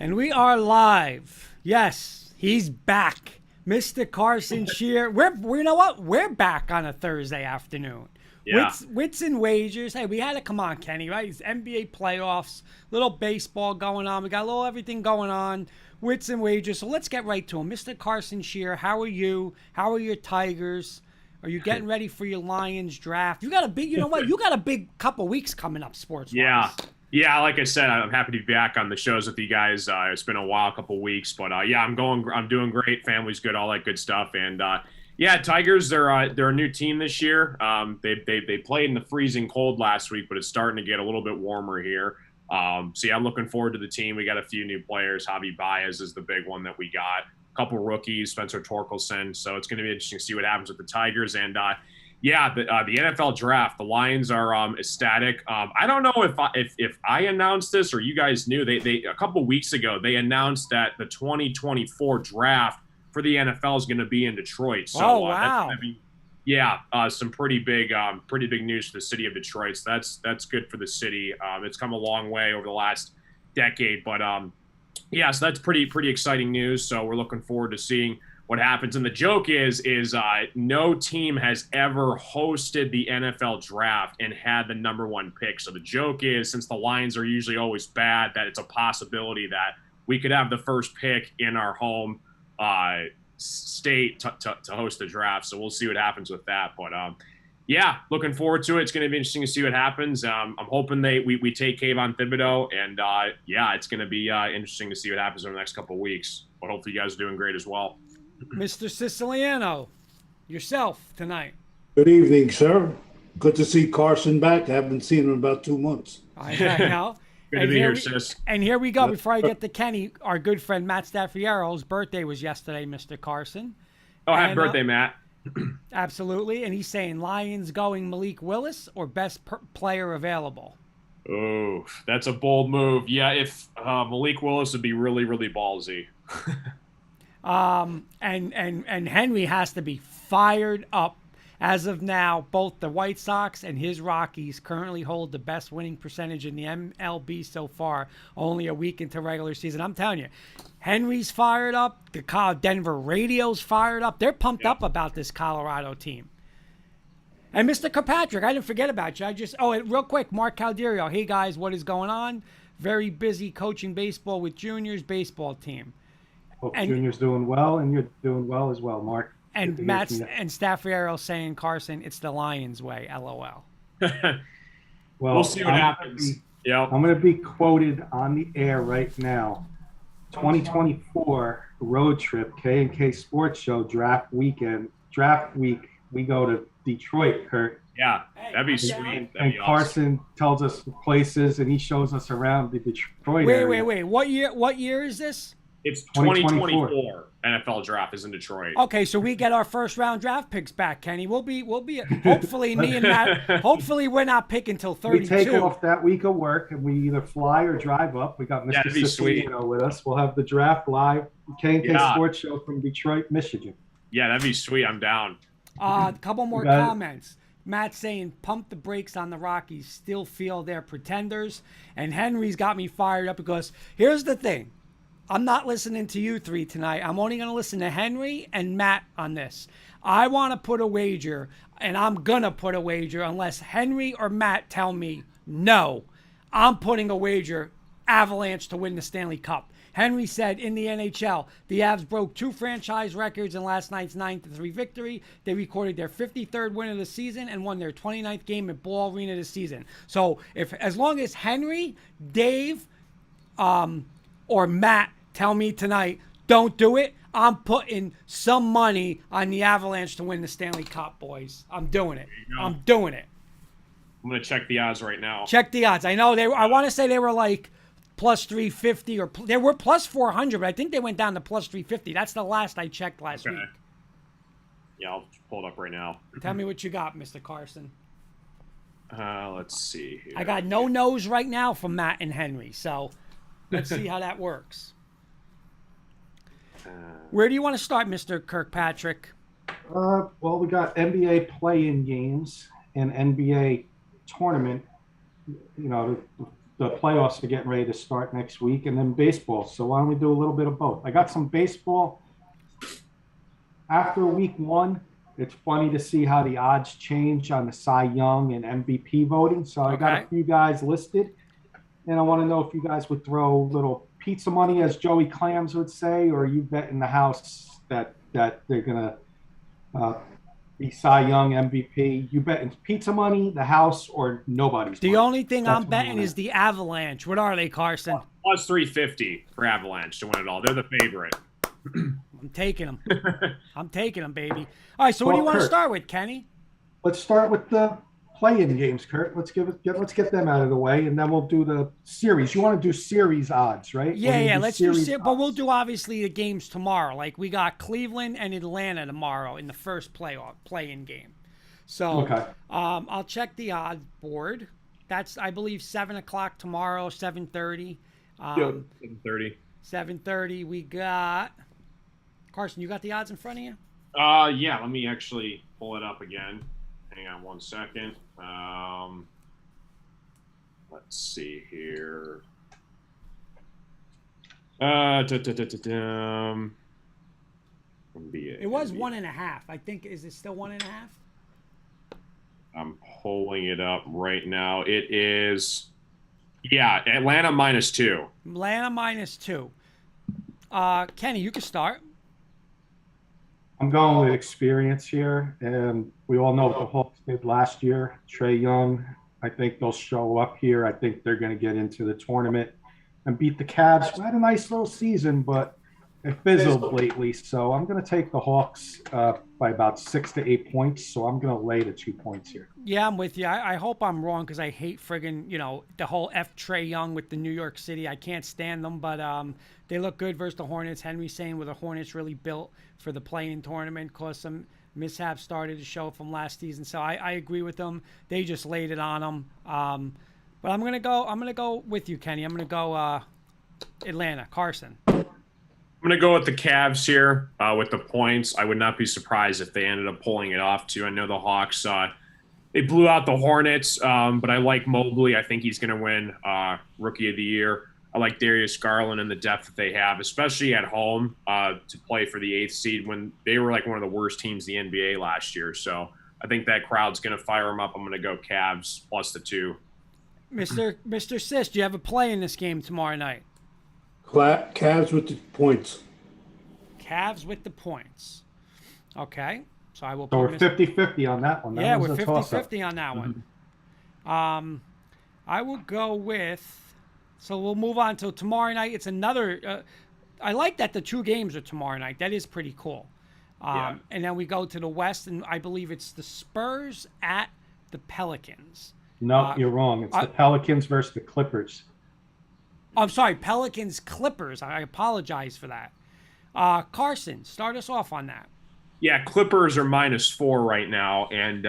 And we are live. Yes, he's back. Mr. Carson Shear. You know what? We're back on a Thursday afternoon. Yeah. Wits and wagers. Hey, we had to come on, Kenny, right? It's NBA playoffs, little baseball going on. We got a little everything going on. Wits and wagers. So let's get right to him. Mr. Carson Shear, how are you? How are your Tigers? Are you getting ready for your Lions draft? You know what? You got a big couple weeks coming up sports-wise. Yeah, like I said, I'm happy to be back on the shows with you guys. It's been a while, a couple weeks, but yeah, I'm doing great. Family's good, all that good stuff. And yeah, Tigers, they're a new team this year. They played in the freezing cold last week, but it's starting to get a little bit warmer here. So yeah, I'm looking forward to the team. We got a few new players. Javi Baez is the big one that we got. A couple rookies, Spencer Torkelson. So it's going to be interesting to see what happens with the Tigers. And yeah, the NFL draft. The Lions are ecstatic. I don't know if I announced this or you guys knew. They a couple weeks ago they announced that the 2024 draft for the NFL is going to be in Detroit. So wow! That's going to be some pretty big news for the city of Detroit. So that's good for the city. It's come a long way over the last decade, but yeah, so that's pretty exciting news. So we're looking forward to seeing what happens. And the joke is no team has ever hosted the NFL draft and had the number one pick. So the joke is, since the Lions are usually always bad, that it's a possibility that we could have the first pick in our home state to host the draft. So we'll see what happens with that. But yeah, looking forward to it. It's going to be interesting to see what happens. I'm hoping we take Kayvon Thibodeau, and yeah, it's going to be interesting to see what happens over the next couple of weeks. But hopefully you guys are doing great as well. Mr. Siciliano, yourself tonight. Good evening, sir. Good to see Carson back. I haven't seen him in about 2 months. I know. Good to be here, sis. And here we go. Before I get to Kenny, our good friend Matt Staffiero's birthday was yesterday, Mr. Carson. Oh, happy birthday, Matt. Absolutely. And he's saying Lions going Malik Willis or best player available. Oh, that's a bold move. Yeah, if Malik Willis would be really, really ballsy. And Henry has to be fired up. As of now, both the White Sox and his Rockies currently hold the best winning percentage in the MLB so far, only a week into regular season. I'm telling you, Henry's fired up. The Denver radio's fired up. They're pumped up about this Colorado team. And Mr. Kirkpatrick, I didn't forget about you. Real quick, Mark Calderio. Hey, guys, what is going on? Very busy coaching baseball with Junior's baseball team. Hope Junior's doing well, and you're doing well as well, Mark. And Matt and Staffiero saying, Carson, it's the Lions way, LOL. Well, we'll see what happens. I'm going to be quoted on the air right now. 2024 road trip, K&K Sports Show draft week. We go to Detroit, Kurt. Yeah, that'd be sweet. And Carson tells us the places, and he shows us around the Detroit area. Wait. What year is this? It's 2024 NFL draft is in Detroit. Okay, so we get our first round draft picks back, Kenny. We'll be hopefully me and Matt. Hopefully we're not picking till 32. We take off that week of work and we either fly or drive up. We got Mr. Siciliano with us. We'll have the draft live, K&K Sports Show from Detroit, Michigan. Yeah, that'd be sweet. I'm down. A couple more comments. Matt saying, pump the brakes on the Rockies. Still feel they're pretenders. And Henry's got me fired up because here's the thing. I'm not listening to you three tonight. I'm only going to listen to Henry and Matt on this. I want to put a wager, and I'm going to put a wager unless Henry or Matt tell me no. I'm putting a wager, Avalanche to win the Stanley Cup. Henry said in the NHL, the Avs broke 2 franchise records in last night's 9-3 victory. They recorded their 53rd win of the season and won their 29th game at Ball Arena this season. So as long as Henry, Dave, or Matt tell me tonight, don't do it, I'm putting some money on the Avalanche to win the Stanley Cup, boys. I'm doing it. I'm doing it. I'm going to check the odds right now. Check the odds. I know I want to say they were like plus 350 or they were plus 400, but I think they went down to plus 350. That's the last I checked last week. Yeah, I'll pull it up right now. Tell me what you got, Mr. Carson. Let's see here. I got no no's right now from Matt and Henry, so let's see how that works. Where do you want to start, Mr. Kirkpatrick? Well, we got NBA play-in games and NBA tournament. You know, the the playoffs are getting ready to start next week, and then baseball. So why don't we do a little bit of both? I got some baseball. After week 1, it's funny to see how the odds change on the Cy Young and MVP voting. So I got a few guys listed, and I want to know if you guys would throw little pizza money, as Joey Clams would say, or you bet in the house that they're going to be Cy Young MVP. You bet in pizza money, the house, or nobody's The money. only thing I'm betting is the Avalanche. What are they, Carson? Plus 350 for Avalanche to win it all. They're the favorite. I'm taking them. I'm taking them, baby. All right, so what do you want to start with, Kenny? Let's start with the play-in games, Kurt. Let's get them out of the way, and then we'll do the series. You want to do series odds, right? Yeah. Let's do but we'll do obviously the games tomorrow. Like we got Cleveland and Atlanta tomorrow in the first play-in game. So I'll check the odds board. That's I believe 7:00 tomorrow, 7:30. 7:30. 7:30. We got Carson. You got the odds in front of you? Yeah. Let me actually pull it up again. Hang on 1 second. Let's see here. It was 1.5. I think. Is it still 1.5? I'm pulling it up right now. It is, yeah, Atlanta -2. Atlanta -2. Kenny, you can start. I'm going with experience here, and we all know what the Hawks did last year. Trae Young, I think they'll show up here. I think they're going to get into the tournament and beat the Cavs. We had a nice little season, but it fizzled lately. So I'm going to take the Hawks by about 6 to 8 points. So I'm going to lay the 2 points here. Yeah, I'm with you. I hope I'm wrong because I hate friggin', the whole Trae Young with the New York City. I can't stand them, but they look good versus the Hornets. Henry saying were the Hornets really built for the play-in tournament, caused some mishaps started to show from last season. So I agree with them. They just laid it on them. But I'm gonna go with you, Kenny. I'm gonna go Atlanta. Carson. I'm going to go with the Cavs here with the points. I would not be surprised if they ended up pulling it off, too. I know the Hawks, they blew out the Hornets, but I like Mobley. I think he's going to win Rookie of the Year. I like Darius Garland and the depth that they have, especially at home to play for the 8th seed when they were like one of the worst teams in the NBA last year. So I think that crowd's going to fire them up. I'm going to go Cavs plus the 2. Mr. Sis, do you have a play in this game tomorrow night? Cavs with the points. Cavs with the points. Okay. So I will So we're 50-50 on that one. Yeah, we're 50-50 on that one. I will go with, so we'll move on to tomorrow night. It's another, I like that the 2 games are tomorrow night. That is pretty cool. And then we go to the West, and I believe it's the Spurs at the Pelicans. No, you're wrong. It's the Pelicans versus the Clippers. I'm sorry, Pelicans Clippers. I apologize for that. Carson, start us off on that. Yeah, Clippers are -4 right now, and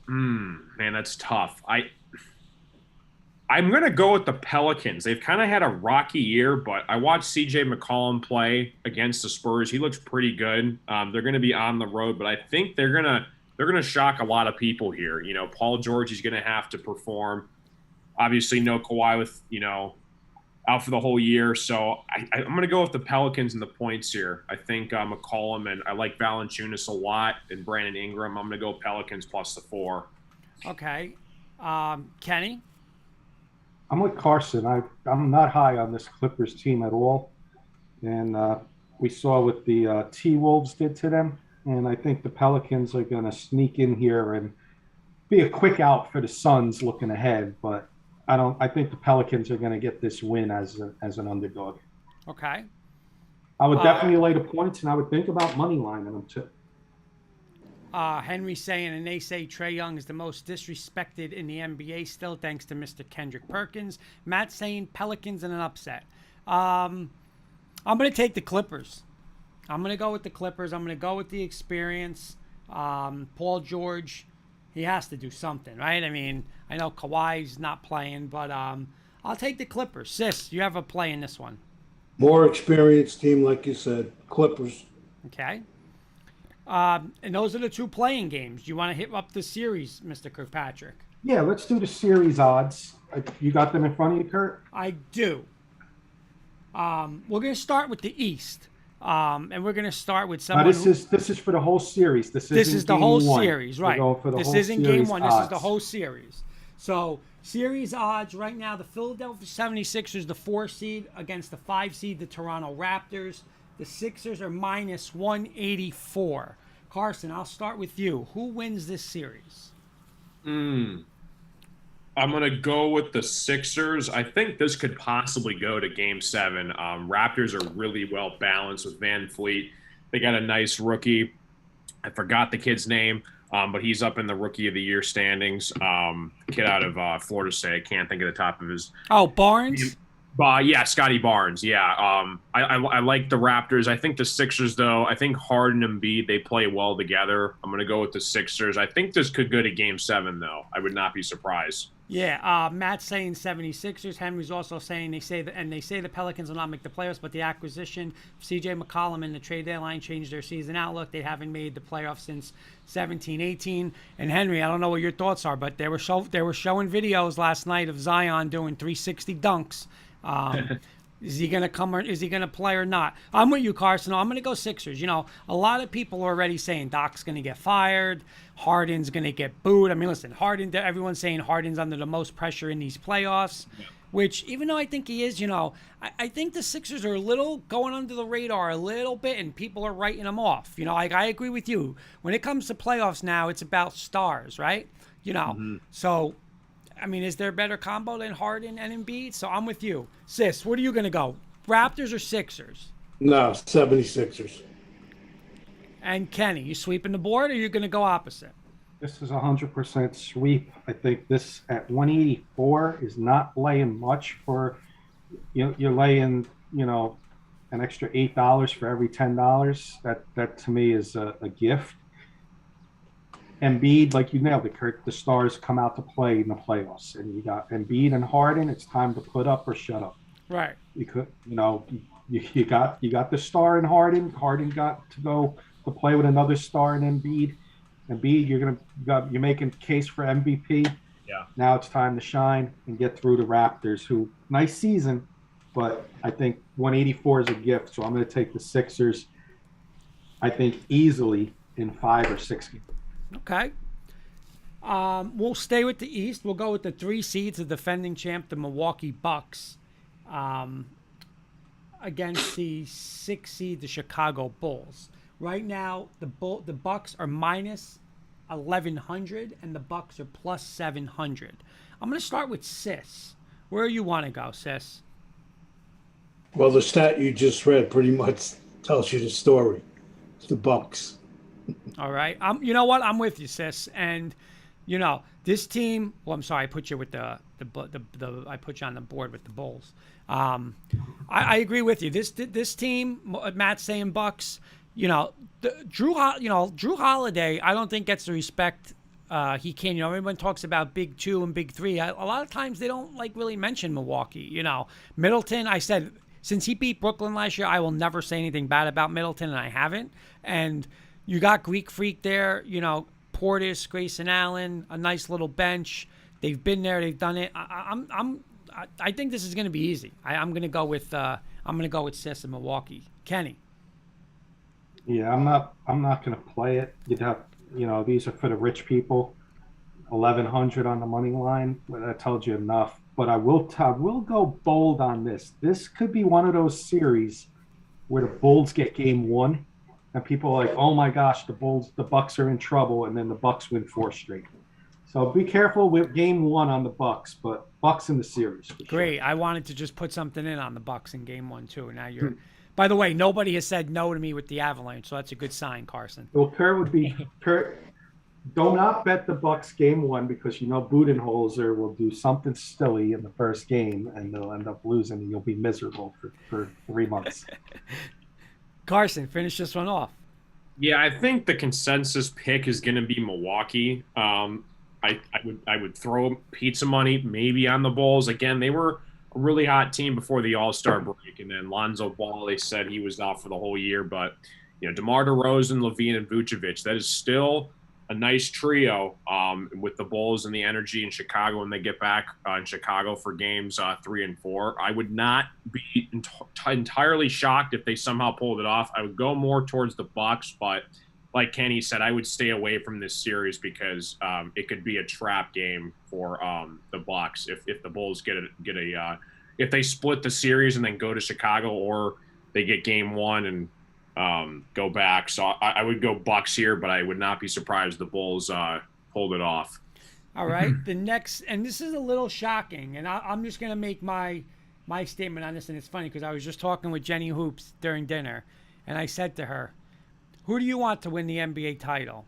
man, that's tough. I'm gonna go with the Pelicans. They've kind of had a rocky year, but I watched CJ McCollum play against the Spurs. He looks pretty good. They're gonna be on the road, but I think they're gonna shock a lot of people here. Paul George is gonna have to perform. Obviously, no Kawhi with out for the whole year. So I'm going to go with the Pelicans and the points here. I think McCollum, and I like Valanciunas a lot, and Brandon Ingram. I'm going to go Pelicans plus the 4. Okay. Kenny? I'm with Carson. I'm not high on this Clippers team at all. And we saw what the T-Wolves did to them. And I think the Pelicans are going to sneak in here and be a quick out for the Suns looking ahead. But I think the Pelicans are going to get this win as an underdog. Okay. I would definitely lay the points, and I would think about money lining them too. Henry saying, and they say Trae Young is the most disrespected in the NBA still, thanks to Mr. Kendrick Perkins. Matt saying Pelicans in an upset. I'm going to take the Clippers. I'm going to go with the Clippers. I'm going to go with the experience. Paul George, he has to do something, right? I mean, I know Kawhi's not playing, but I'll take the Clippers. Sis, you have a play in this one. More experienced team, like you said, Clippers. Okay. And those are the 2 playing games. Do you want to hit up the series, Mr. Kirkpatrick? Yeah, let's do the series odds. You got them in front of you, Kurt? I do. We're going to start with the East. And we're going to start with someone. This is for the whole series. This is the whole series, right? We're going for the this whole isn't series game one. odds. This is the whole series. So series odds right now: the Philadelphia 76ers, the 4 seed, against the 5 seed, the Toronto Raptors. The Sixers are minus 184. Carson, I'll start with you. Who wins this series? I'm going to go with the Sixers. I think this could possibly go to Game 7. Raptors are really well balanced with Van Fleet. They got a nice rookie. I forgot the kid's name, but he's up in the Rookie of the Year standings. Kid out of Florida State. I can't think of the top of his. Oh, Barnes? Yeah, Scotty Barnes. Yeah, I like the Raptors. I think the Sixers, though. I think Harden and Embiid, they play well together. I'm going to go with the Sixers. I think this could go to Game 7, though. I would not be surprised. Yeah, Matt's saying 76ers. Henry's also saying they say the Pelicans will not make the playoffs, but the acquisition of C.J. McCollum and the trade deadline changed their season outlook. They haven't made the playoffs since 17-18. And Henry, I don't know what your thoughts are, but they were showing videos last night of Zion doing 360 dunks. Is he going to come or is he going to play or not? I'm with you, Carson. I'm going to go Sixers. You know, a lot of people are already saying Doc's going to get fired. Harden's going to get booed. I mean, listen, everyone's saying Harden's under the most pressure in these playoffs, which even though I think he is, you know, I think the Sixers are a little going under the radar a little bit and people are writing them off. You know, I agree with you. When it comes to playoffs now, it's about stars, right? You know, so I mean, is there a better combo than Harden and Embiid? So I'm with you. Sis, where are you going to go? Raptors or Sixers? No, 76ers. And Kenny, you sweeping the board or are you going to go opposite? This is 100% sweep. I think this at 184 is not laying much for, you're laying, an extra $8 for every $10. That to me is a gift. Embiid, like you nailed it, Kurt, the stars come out to play in the playoffs. And you got Embiid and Harden, it's time to put up or shut up. Right. You got the star in Harden. Harden got to go to play with another star in Embiid. Embiid, you're making a case for MVP. Yeah. Now it's time to shine and get through the Raptors, who nice season, but I think 184 is a gift. So I'm going to take the Sixers. I think easily in 5 or 6 games. Okay. We'll stay with the East. We'll go with the 3 seeds, the defending champ, the Milwaukee Bucks, against the 6 seed, the Chicago Bulls. Right now, the Bucks are minus 1,100 and the Bucks are plus 700. I'm going to start with Sis. Where you want to go, Sis? Well, the stat you just read pretty much tells you the story. It's the Bucks. All right. You know what? I'm with you, Sis. And this team. Well, I'm sorry. I put you with I put you on the board with the Bulls. I agree with you. This team. Matt's saying Bucks. Drew Holiday. I don't think gets the respect he can. Everyone talks about Big 2 and Big 3. A lot of times they don't really mention Milwaukee. Middleton. I said since he beat Brooklyn last year, I will never say anything bad about Middleton, and I haven't. And you got Greek Freak there, Portis, Grayson Allen, a nice little bench. They've been there, they've done it. I think this is going to be easy. I'm going to go with Sis in Milwaukee. Kenny. Yeah, I'm not going to play it. You'd have, these are for the rich people. 1,100 on the money line. Well, that tells you enough. But I will go bold on this. This could be one of those series where the Bulls get game 1. And people are like, oh my gosh, the Bucks are in trouble, and then the Bucks win 4 straight. So be careful with game 1 on the Bucks, but Bucks in the series. Great. Sure. I wanted to just put something in on the Bucks in game 1 too. Now you're. By the way, nobody has said no to me with the Avalanche, so that's a good sign, Carson. Well, Kurt. Do not bet the Bucks game 1 because Budenholzer will do something silly in the first game, and they'll end up losing, and you'll be miserable for 3 months. Carson, finish this one off. Yeah, I think the consensus pick is going to be Milwaukee. I would throw pizza money maybe on the Bulls. Again, they were a really hot team before the All-Star break, and then Lonzo Ball, they said he was out for the whole year. But DeMar DeRozan, LaVine, and Vucevic, that is still a nice trio with the Bulls and the energy in Chicago when they get back in Chicago for games 3 and 4. I would not be entirely shocked if they somehow pulled it off. I would go more towards the Bucks, but like Kenny said, I would stay away from this series because it could be a trap game for the Bucks if the Bulls get a if they split the series and then go to Chicago, or they get game 1 and go back. So I would go Bucks here, but I would not be surprised the Bulls pulled it off. All right. The next, and this is a little shocking, and I'm just going to make my statement on this, and it's funny because I was just talking with Jenny Hoops during dinner, and I said to her, who do you want to win the NBA title?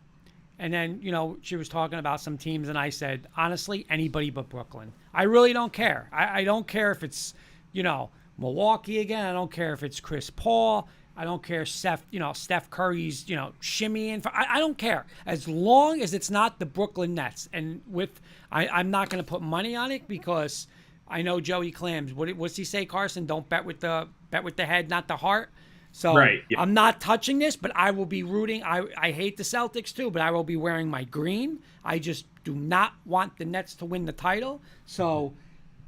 And then, she was talking about some teams, and I said, honestly, anybody but Brooklyn. I really don't care. I don't care if it's, Milwaukee again. I don't care if it's Chris Paul. I don't care, Steph Curry's, shimmying. I don't care. As long as it's not the Brooklyn Nets. And I'm not going to put money on it because I know Joey Clams. What's he say, Carson? Don't bet with the head, not the heart. So right, yeah. I'm not touching this, but I will be rooting. I hate the Celtics too, but I will be wearing my green. I just do not want the Nets to win the title. So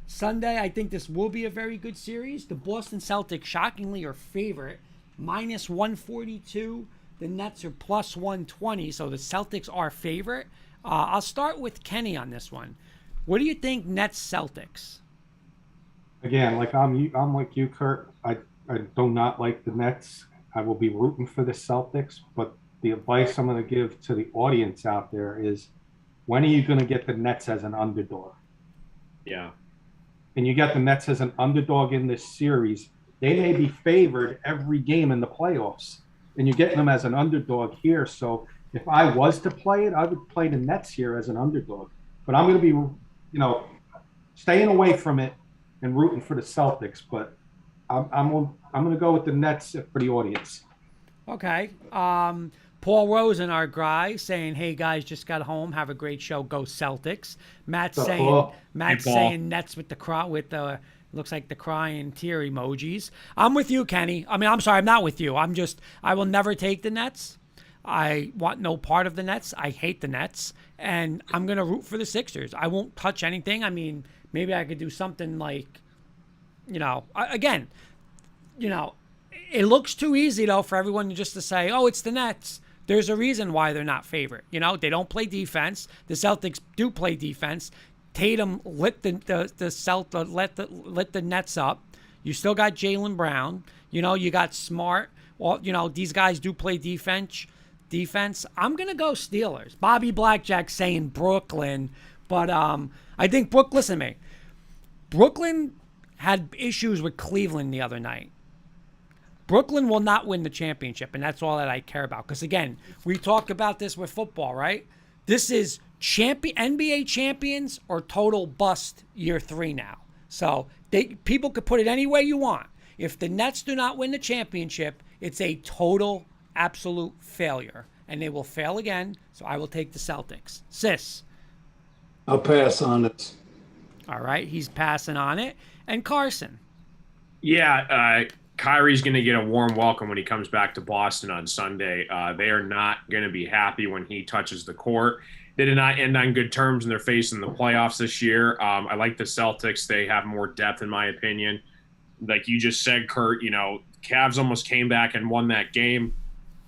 Sunday, I think this will be a very good series. The Boston Celtics, shockingly, are favorite. Minus 142. The Nets are plus 120, so the Celtics are favorite. I'll start with Kenny on this one. What do you think, Nets Celtics? Again, I'm like you, Kurt. I do not like the Nets. I will be rooting for the Celtics, but the advice I'm going to give to the audience out there is, when are you going to get the Nets as an underdog? Yeah. And you get the Nets as an underdog in this series. They may be favored every game in the playoffs, and you're getting them as an underdog here. So if I was to play it, I would play the Nets here as an underdog. But I'm going to be, staying away from it and rooting for the Celtics. But I'm going to go with the Nets for the audience. Okay. Paul Rosen, our guy, saying, "Hey guys, just got home. Have a great show. Go Celtics." Matt's saying Nets with the looks like the crying tear emojis. I'm with you, Kenny. I mean, I'm sorry, I'm not with you. I will never take the Nets. I want no part of the Nets. I hate the Nets. And I'm going to root for the Sixers. I won't touch anything. I mean, maybe I could do something like, again, it looks too easy, though, for everyone just to say, oh, it's the Nets. There's a reason why they're not favorite. They don't play defense. The Celtics do play defense. Tatum lit the Nets up. You still got Jaylen Brown. You got Smart. Well, these guys do play defense. I'm gonna go Steelers. Bobby Blackjack saying Brooklyn, but I think listen to me. Brooklyn had issues with Cleveland the other night. Brooklyn will not win the championship, and that's all that I care about. Because again, we talk about this with football, right? This is NBA champions or total bust year 3 now. So people could put it any way you want. If the Nets do not win the championship, it's a total, absolute failure. And they will fail again, so I will take the Celtics. Sis? I'll pass on it. All right, he's passing on it. And Carson? Yeah, Kyrie's going to get a warm welcome when he comes back to Boston on Sunday. They are not going to be happy when he touches the court. They did not end on good terms, and they're facing the playoffs this year. I like the Celtics. They have more depth, in my opinion. Like you just said, Kurt, Cavs almost came back and won that game.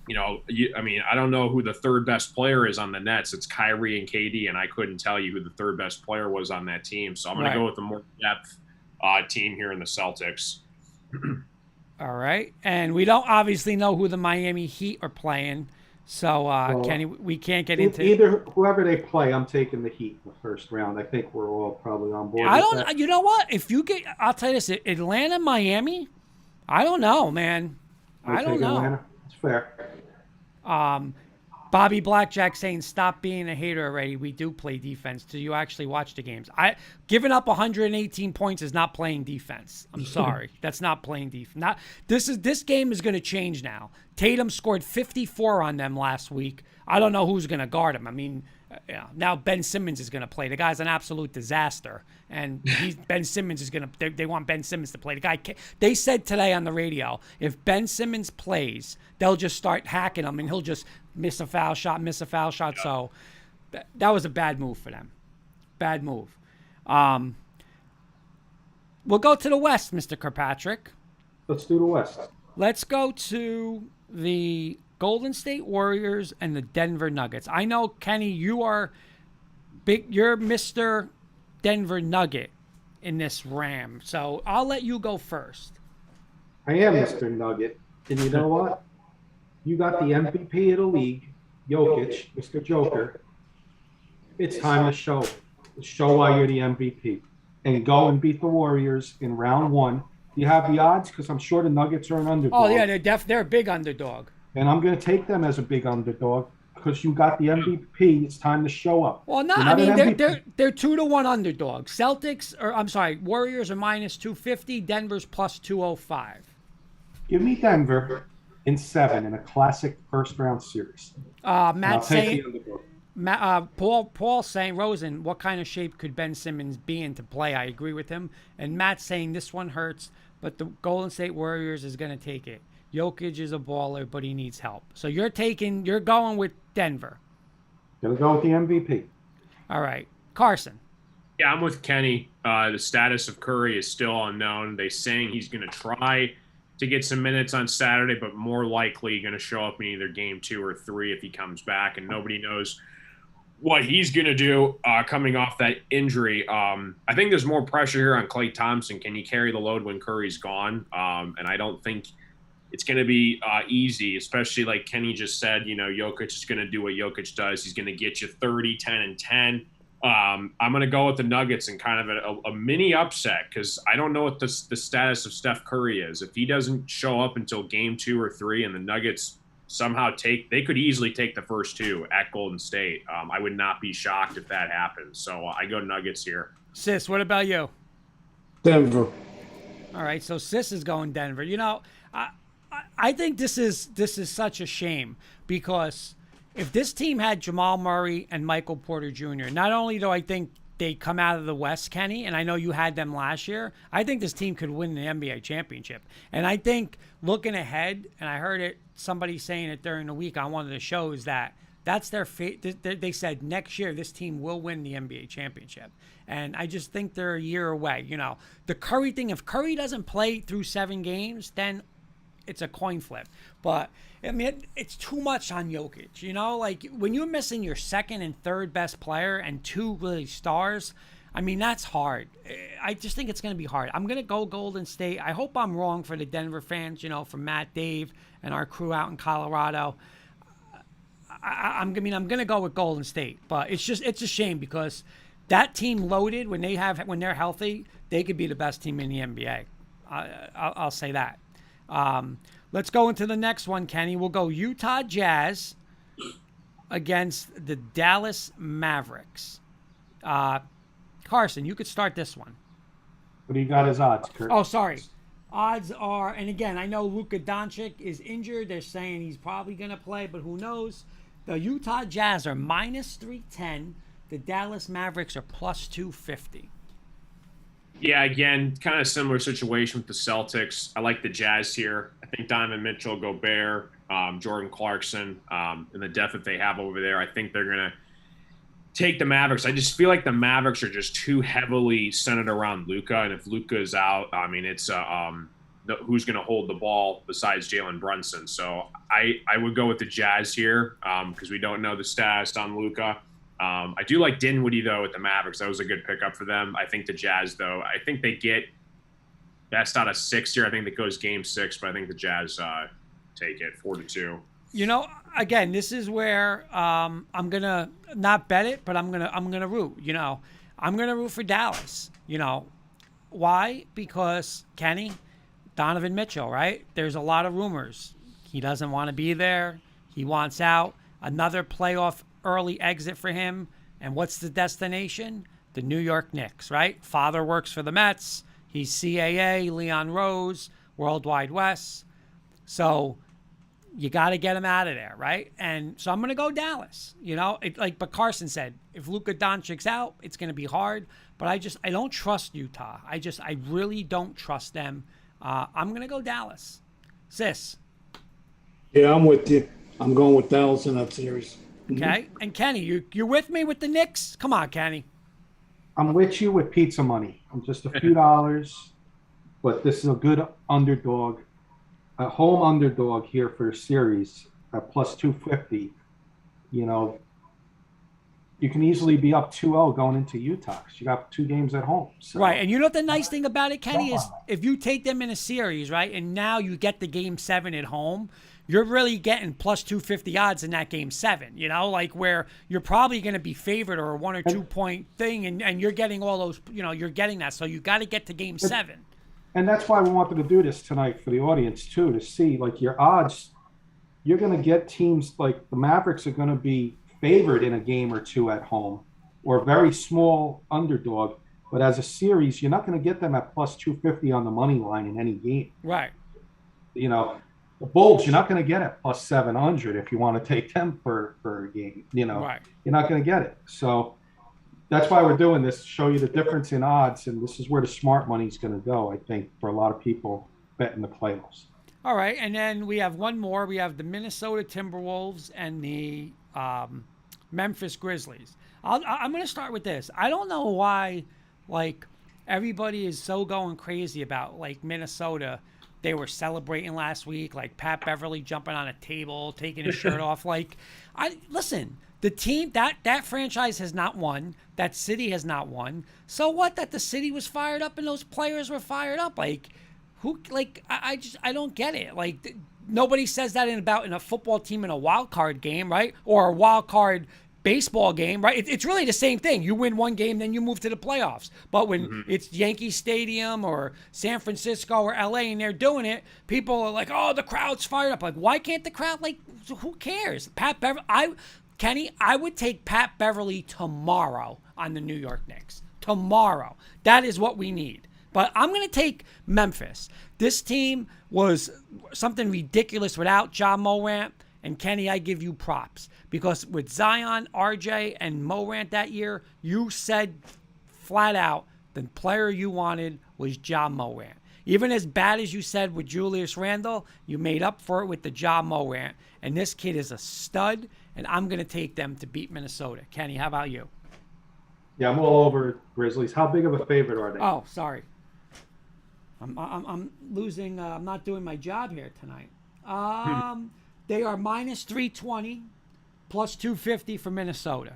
I don't know who the third best player is on the Nets. It's Kyrie and KD, and I couldn't tell you who the third best player was on that team. So I'm going to go with the more depth team here in the Celtics. All right. And we don't obviously know who the Miami Heat are playing. So, Kenny, we can't get into either. Whoever they play, I'm taking the Heat in the first round. I think we're all probably on board. You know what? I'll tell you this: Atlanta, Miami. I don't know, man. I don't know. Atlanta. It's fair. Bobby Blackjack saying, "Stop being a hater already. We do play defense. Do you actually watch the games? Giving up 118 points is not playing defense. I'm sorry, that's not playing defense. This game is going to change now. Tatum scored 54 on them last week. I don't know who's going to guard him. I mean, Yeah. Now Ben Simmons is going to play. The guy's an absolute disaster, and Ben Simmons is going to. They want Ben Simmons to play. The guy. They said today on the radio, if Ben Simmons plays, they'll just start hacking him, and he'll just miss a foul shot. Yeah. So that was a bad move for them. Bad move. We'll go to the West, Mr. Kirkpatrick. Let's do the West. Let's go to the Golden State Warriors and the Denver Nuggets. I know, Kenny, you are big. You're Mr. Denver Nugget in this Ram. So I'll let you go first. I am Mr. Nugget. And you know what? You got the MVP of the league, Jokic, Mr. Joker. It's time to show why you're the MVP. And go and beat the Warriors in round one. Do you have the odds? Because I'm sure the Nuggets are an underdog. Oh, yeah, they're a big underdog. And I'm going to take them as a big underdog because you got the MVP. It's time to show up. Well, no, I mean, they're 2-1 underdogs. Warriors are minus 250. Denver's plus 205. Give me Denver in 7 in a classic first-round series. Matt saying, Paul saying, Rosen, what kind of shape could Ben Simmons be in to play? I agree with him. And Matt saying this one hurts, but the Golden State Warriors is going to take it. Jokic is a baller, but he needs help. So you're going with Denver. Gonna go with the MVP. All right. Carson. Yeah, I'm with Kenny. The status of Curry is still unknown. They're saying he's going to try to get some minutes on Saturday, but more likely going to show up in either game 2 or 3 if he comes back, and nobody knows what he's going to do coming off that injury. I think there's more pressure here on Klay Thompson. Can he carry the load when Curry's gone? And I don't think it's going to be easy, especially like Kenny just said, Jokic is going to do what Jokic does. He's going to get you 30, 10, and 10. I'm going to go with the Nuggets in kind of a mini upset because I don't know what the status of Steph Curry is. If he doesn't show up until game 2 or 3 and the Nuggets somehow they could easily take the first 2 at Golden State. I would not be shocked if that happens. So I go Nuggets here. Sis, what about you? Denver. All right, so Sis is going Denver. I think this is such a shame because if this team had Jamal Murray and Michael Porter Jr., not only do I think they come out of the West, Kenny, and I know you had them last year, I think this team could win the NBA championship. And I think looking ahead, and I heard somebody saying it during the week on one of the shows that's their fate. They said next year this team will win the NBA championship. And I just think they're a year away. The Curry thing, if Curry doesn't play through 7 games, then it's a coin flip. But I mean, it's too much on Jokic. Like when you're missing your second and third best player and 2 really stars, I mean, that's hard. I just think it's going to be hard. I'm going to go Golden State. I hope I'm wrong for the Denver fans, from Matt, Dave, and our crew out in Colorado. I'm going to go with Golden State, but it's a shame because that team loaded when they're healthy, they could be the best team in the NBA. I'll say that. Let's go into the next one, Kenny. We'll go Utah Jazz against the Dallas Mavericks. Carson, you could start this one. What do you got as odds, Kurt? Oh, sorry. Odds are, and again, I know Luka Doncic is injured. They're saying he's probably going to play, but who knows? The Utah Jazz are minus 310. The Dallas Mavericks are plus 250. Yeah, again, kind of similar situation with the Celtics. I like the Jazz here. I think Donovan Mitchell, Gobert, Jordan Clarkson, and the depth that they have over there, I think they're going to take the Mavericks. I just feel like the Mavericks are just too heavily centered around Luka, and if Luka is out, I mean, it's who's going to hold the ball besides Jalen Brunson. So I would go with the Jazz here because we don't know the status on Luka. I do like Dinwiddie, though, with the Mavericks. That was a good pickup for them. I think the Jazz, though, I think they get best out of 6 here. I think that goes game 6, but I think the Jazz take it 4-2. Again, this is where I'm gonna not bet it, but I'm gonna root. I'm gonna root for Dallas. Why? Because Kenny, Donovan Mitchell, right? There's a lot of rumors. He doesn't want to be there. He wants out. Another playoff early exit for him. And what's the destination? The New York Knicks, right? Father works for the Mets. He's CAA, Leon Rose, Worldwide West. So You got to get him out of there, right? And so I'm going to go Dallas. But Carson said, if Luka Doncic's out, it's going to be hard. But I don't trust Utah. I really don't trust them. I'm going to go Dallas. Sis. Yeah, I'm with you. I'm going with Dallas in that series. Okay. And Kenny, you're with me with the Knicks? Come on, Kenny. I'm with you with pizza money. I'm just a few dollars, but this is a good underdog, a home underdog here for a series at plus 250. You can easily be up 2-0 going into Utah because you got 2 games at home. So. Right. And you know what the nice thing about it, Kenny, is if you take them in a series, right, and now you get the game 7 at home, you're really getting plus 250 odds in that game 7, where you're probably going to be favored or a 1 or 2 point thing, and you're getting all those, you're getting that. So you got to get to game 7. And that's why we wanted to do this tonight for the audience, too, to see, your odds. You're going to get teams like the Mavericks are going to be favored in a game or 2 at home or a very small underdog. But as a series, you're not going to get them at plus 250 on the money line in any game. Right. The Bulls, you're not going to get at plus 700 if you want to take them for a game. Right. You're not going to get it. So that's why we're doing this, to show you the difference in odds. And this is where the smart money is going to go, I think, for a lot of people betting the playoffs. All right. And then we have one more. We have the Minnesota Timberwolves and the Memphis Grizzlies. I'm going to start with this. I don't know why, everybody is so going crazy about, Minnesota. They were celebrating last week, Pat Beverly jumping on a table, taking his shirt off. Listen, the team, that franchise has not won. That city has not won. So what that the city was fired up and those players were fired up? I don't get it. Nobody says that in a football team in a wild card game, right? Or a wild card baseball game, right? It's really the same thing. You win one game, then you move to the playoffs. But when it's Yankee Stadium or San Francisco or LA and they're doing it, people are like, oh, the crowd's fired up. Why can't the crowd, who cares? Pat Beverly, Kenny, I would take Pat Beverly tomorrow on the New York Knicks. Tomorrow. That is what we need. But I'm going to take Memphis. This team was something ridiculous without Ja Morant. And Kenny, I give you props. Because with Zion, RJ, and Morant that year, you said flat out the player you wanted was Ja Morant. Even as bad as you said with Julius Randle, you made up for it with the Ja Morant. And this kid is a stud, and I'm going to take them to beat Minnesota. Kenny, how about you? Yeah, I'm all over Grizzlies. How big of a favorite are they? Oh, sorry. I'm losing. I'm not doing my job here tonight. They are minus 320, plus 250 for Minnesota.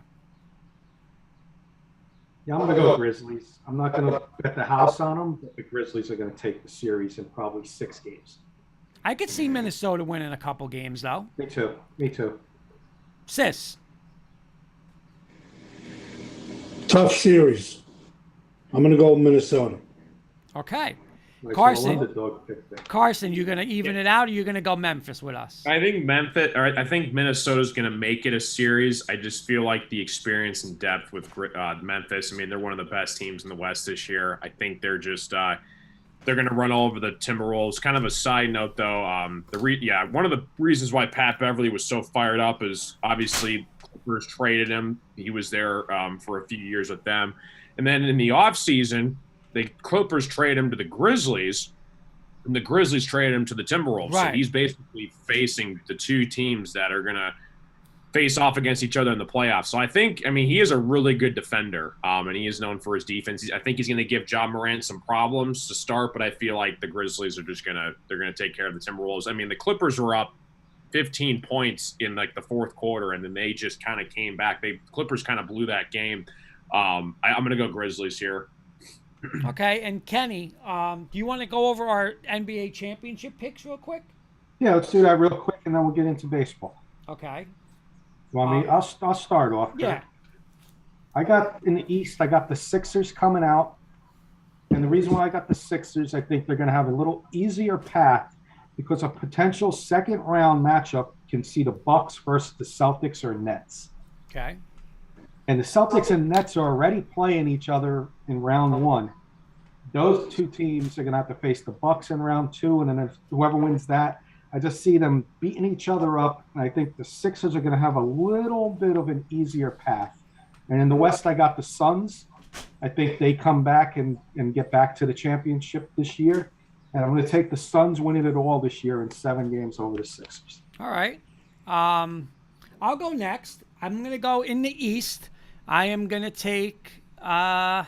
Yeah, I'm going to go Grizzlies. I'm not going to bet the house on them, but the Grizzlies are going to take the series in probably 6 games. I could see Minnesota winning a couple games, though. Me too. Sis. Tough series. I'm going to go with Minnesota. Okay. Nice Carson, you going to even it out, or you going to go Memphis with us? I think Minnesota's going to make it a series. I just feel like the experience and depth with Memphis. I mean, they're one of the best teams in the West this year. I think they're just they're going to run all over the Timberwolves. Kind of a side note, though, one of the reasons why Pat Beverly was so fired up is obviously Clippers traded him. He was there for a few years with them, and then in the offseason, the Clippers trade him to the Grizzlies, and the Grizzlies traded him to the Timberwolves. Right. So he's basically facing the two teams that are going to face off against each other in the playoffs. So he is a really good defender, and he is known for his defense. I think he's going to give Ja Morant some problems to start, but I feel like the Grizzlies are just going to take care of the Timberwolves. I mean, the Clippers were up 15 points in the fourth quarter, and then they just kind of came back. Clippers kind of blew that game. I'm going to go Grizzlies here. Okay, and Kenny, do you want to go over our NBA championship picks real quick? Yeah, let's do that real quick, and then we'll get into baseball. Okay. Want me? I'll start off. Yeah. I got in the East. I got the Sixers coming out, and the reason why I got the Sixers, I think they're going to have a little easier path because a potential second round matchup can see the Bucks versus the Celtics or Nets. Okay. And the Celtics and Nets are already playing each other in round 1. Those two teams are going to have to face the Bucks in round 2, and then if whoever wins that, I just see them beating each other up. And I think the Sixers are going to have a little bit of an easier path. And in the West, I got the Suns. I think they come back and get back to the championship this year. And I'm going to take the Suns winning it all this year in 7 games over the Sixers. All right. I'll go next. I'm going to go in the East. I am going to take, I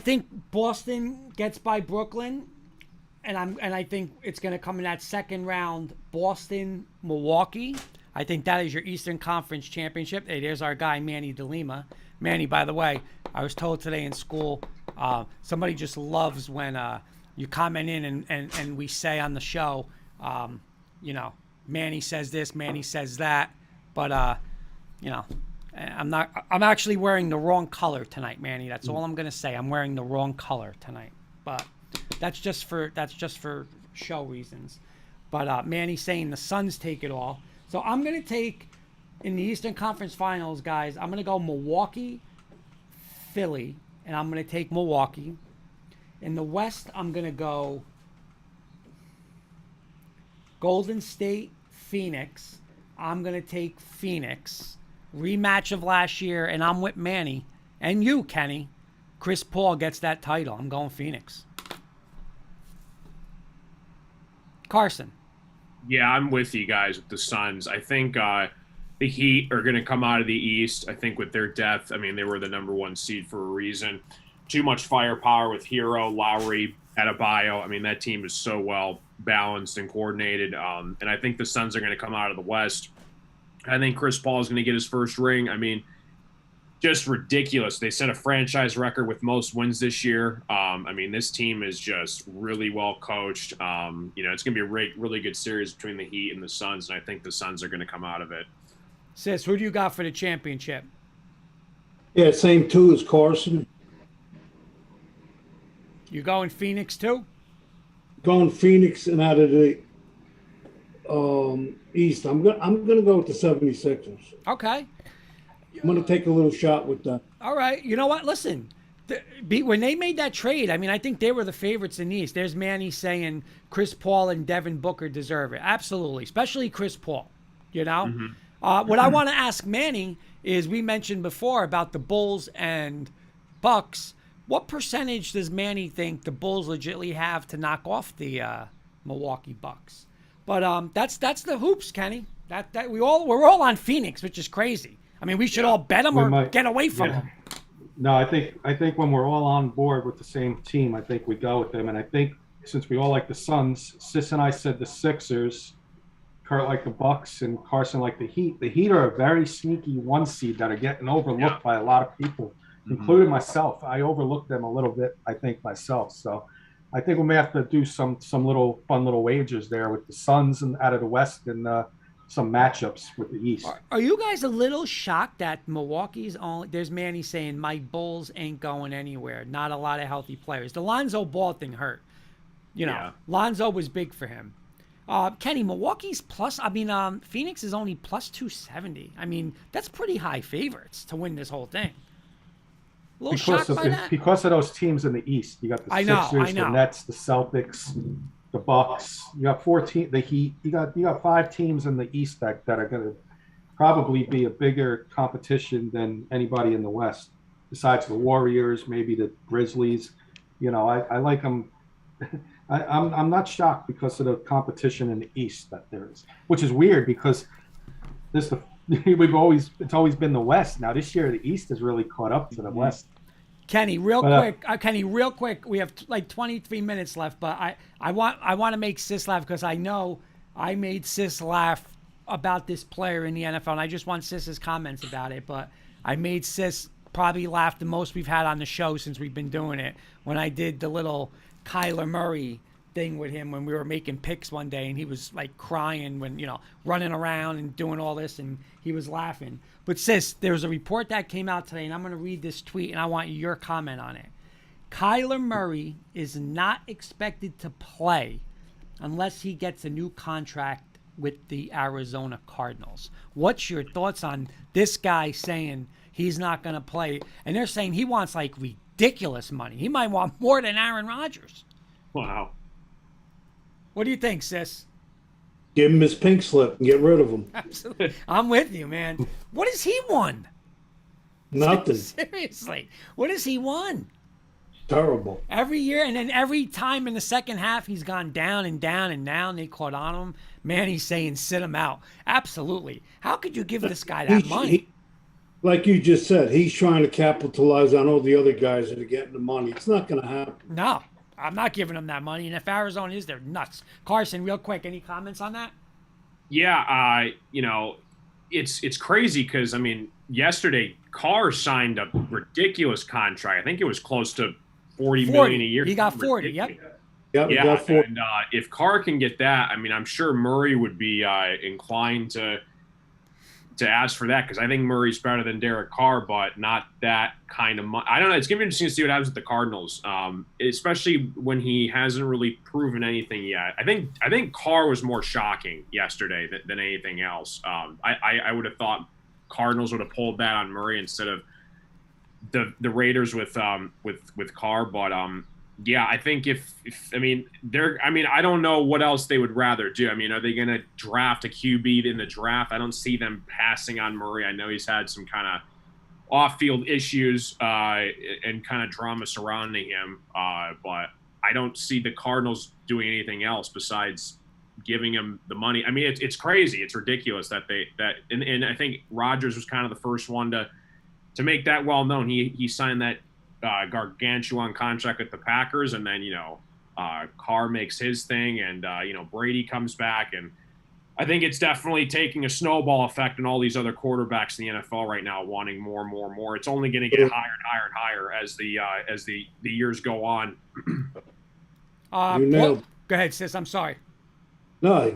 think Boston gets by Brooklyn, and I think it's going to come in that second round, Boston, Milwaukee. I think that is your Eastern Conference championship. Hey, there's our guy, Manny DeLima. Manny, by the way, I was told today in school, somebody just loves when you comment in and we say on the show, Manny says this, Manny says that. But, I'm actually wearing the wrong color tonight, Manny. That's all I'm going to say. I'm wearing the wrong color tonight. But that's just for show reasons. But Manny's saying the Suns take it all. So I'm going to take, in the Eastern Conference Finals, guys, I'm going to go Milwaukee, Philly, and I'm going to take Milwaukee. In the West, I'm going to go Golden State, Phoenix. I'm going to take Phoenix. Rematch of last year, and I'm with Manny. And you, Kenny. Chris Paul gets that title. I'm going Phoenix. Carson. Yeah, I'm with you guys with the Suns. I think the Heat are going to come out of the East. I think with their depth, I mean, they were the number 1 seed for a reason. Too much firepower with Hero, Lowry, Adebayo. I mean, that team is so well balanced and coordinated. And I think the Suns are going to come out of the West. I think Chris Paul is going to get his first ring. I mean, just ridiculous. They set a franchise record with most wins this year. I mean, this team is just really well coached. It's going to be a really good series between the Heat and the Suns, and I think the Suns are going to come out of it. Sis, who do you got for the championship? Yeah, same 2 as Carson. You going Phoenix too? Going Phoenix, and out of the East, I'm gonna go with the 76ers. Okay. I'm gonna take a little shot with that. All right. You know what? Listen, when they made that trade, I mean, I think they were the favorites in the East. There's Manny saying Chris Paul and Devin Booker deserve it. Absolutely, especially Chris Paul. What I want to ask Manny is, we mentioned before about the Bulls and Bucks. What percentage does Manny think the Bulls legitimately have to knock off the Milwaukee Bucks? But that's the hoops, Kenny. That we're all on Phoenix, which is crazy. I mean, we should all bet them or get away from them. No, I think when we're all on board with the same team, I think we go with them. And I think since we all like the Suns, Sis and I said the Sixers, Kurt like the Bucks, and Carson like the Heat. The Heat are a very sneaky 1 seed that are getting overlooked by a lot of people, including myself. I overlooked them a little bit, I think, myself. So I think we may have to do some little fun little wagers there with the Suns and out of the West, and some matchups with the East. Are you guys a little shocked that Milwaukee's only? There's Manny saying my Bulls ain't going anywhere. Not a lot of healthy players. The Lonzo Ball thing hurt. Lonzo was big for him. Kenny, Milwaukee's plus. I mean, Phoenix is only plus 270. I mean, that's pretty high favorites to win this whole thing. A little shocked by that? Because of those teams in the East. You got the Sixers, the Nets, the Celtics, the Bucks. You got 14. The Heat. You got 5 teams in the East that are going to probably be a bigger competition than anybody in the West, besides the Warriors, maybe the Grizzlies. I like them. I'm not shocked because of the competition in the East that there is, which is weird because it's always been the West. Now this year the East has really caught up to the West. Kenny, real quick. We have like 23 minutes left, but I want to make Sis laugh because I know I made Sis laugh about this player in the NFL, and I just want Sis's comments about it. But I made Sis probably laugh the most we've had on the show since we've been doing it when I did the little Kyler Murray thing with him when we were making picks one day, and he was like crying when running around and doing all this, and he was laughing. But Sis, there was a report that came out today, and I'm going to read this tweet, and I want your comment on it. Kyler Murray is not expected to play unless he gets a new contract with the Arizona Cardinals. What's your thoughts on this guy saying he's not going to play? And they're saying he wants like ridiculous money. He might want more than Aaron Rodgers. Wow. What do you think, sis? Give him his pink slip and get rid of him. Absolutely. I'm with you, man. What has he won? Nothing. Seriously. What has he won? Terrible. Every year, and then every time in the second half, he's gone down and down and down. They caught on him. Man, he's saying sit him out. Absolutely. How could you give this guy that money? Like you just said, he's trying to capitalize on all the other guys that are getting the money. It's not going to happen. No, I'm not giving him that money. And if Arizona is, they're nuts. Carson, real quick, any comments on that? Yeah, it's crazy because, I mean, yesterday Carr signed a ridiculous contract. I think it was close to $40 million a year. He got 40, yep. Yeah, we got 4. And if Carr can get that, I mean, I'm sure Murray would be inclined to ask for that, because I think Murray's better than Derek Carr, but not that kind of money. I don't know. It's going to be interesting to see what happens with the Cardinals, especially when he hasn't really proven anything yet. I think Carr was more shocking yesterday than anything else. I would have thought Cardinals would have pulled that on Murray instead of the Raiders with Carr, but yeah, I think if I don't know what else they would rather do. I mean, are they going to draft a QB in the draft? I don't see them passing on Murray. I know he's had some kind of off-field issues and kind of drama surrounding him, but I don't see the Cardinals doing anything else besides giving him the money. I mean, it's crazy. It's ridiculous and I think Rodgers was kind of the first one to make that well known. He signed that gargantuan contract with the Packers, and then Carr makes his thing, and Brady comes back, and I think it's definitely taking a snowball effect on all these other quarterbacks in the NFL right now, wanting more and more and more. It's only going to get higher and higher and higher as the years go on. Go ahead, sis. I'm sorry. No,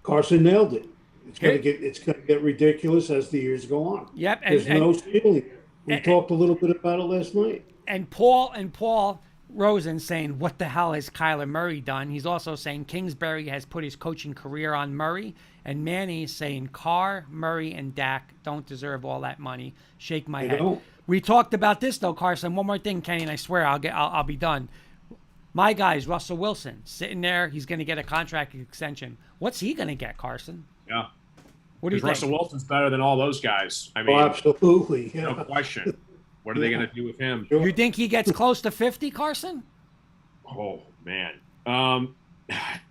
Carson nailed it. It's going to get ridiculous as the years go on. Yep, There's no ceiling. We talked a little bit about it last night. And Paul Rosen saying, what the hell has Kyler Murray done? He's also saying Kingsbury has put his coaching career on Murray. And Manny's saying Carr, Murray, and Dak don't deserve all that money. Shake my head. Don't. We talked about this, though, Carson. One more thing, Kenny, and I swear I'll be done. My guy's Russell Wilson, sitting there. He's going to get a contract extension. What's he going to get, Carson? Yeah. What do you think? Russell Wilson's better than all those guys. I mean, absolutely. Yeah. no question. What are they going to do with him? Sure. You think he gets close to 50, Carson? Oh man, I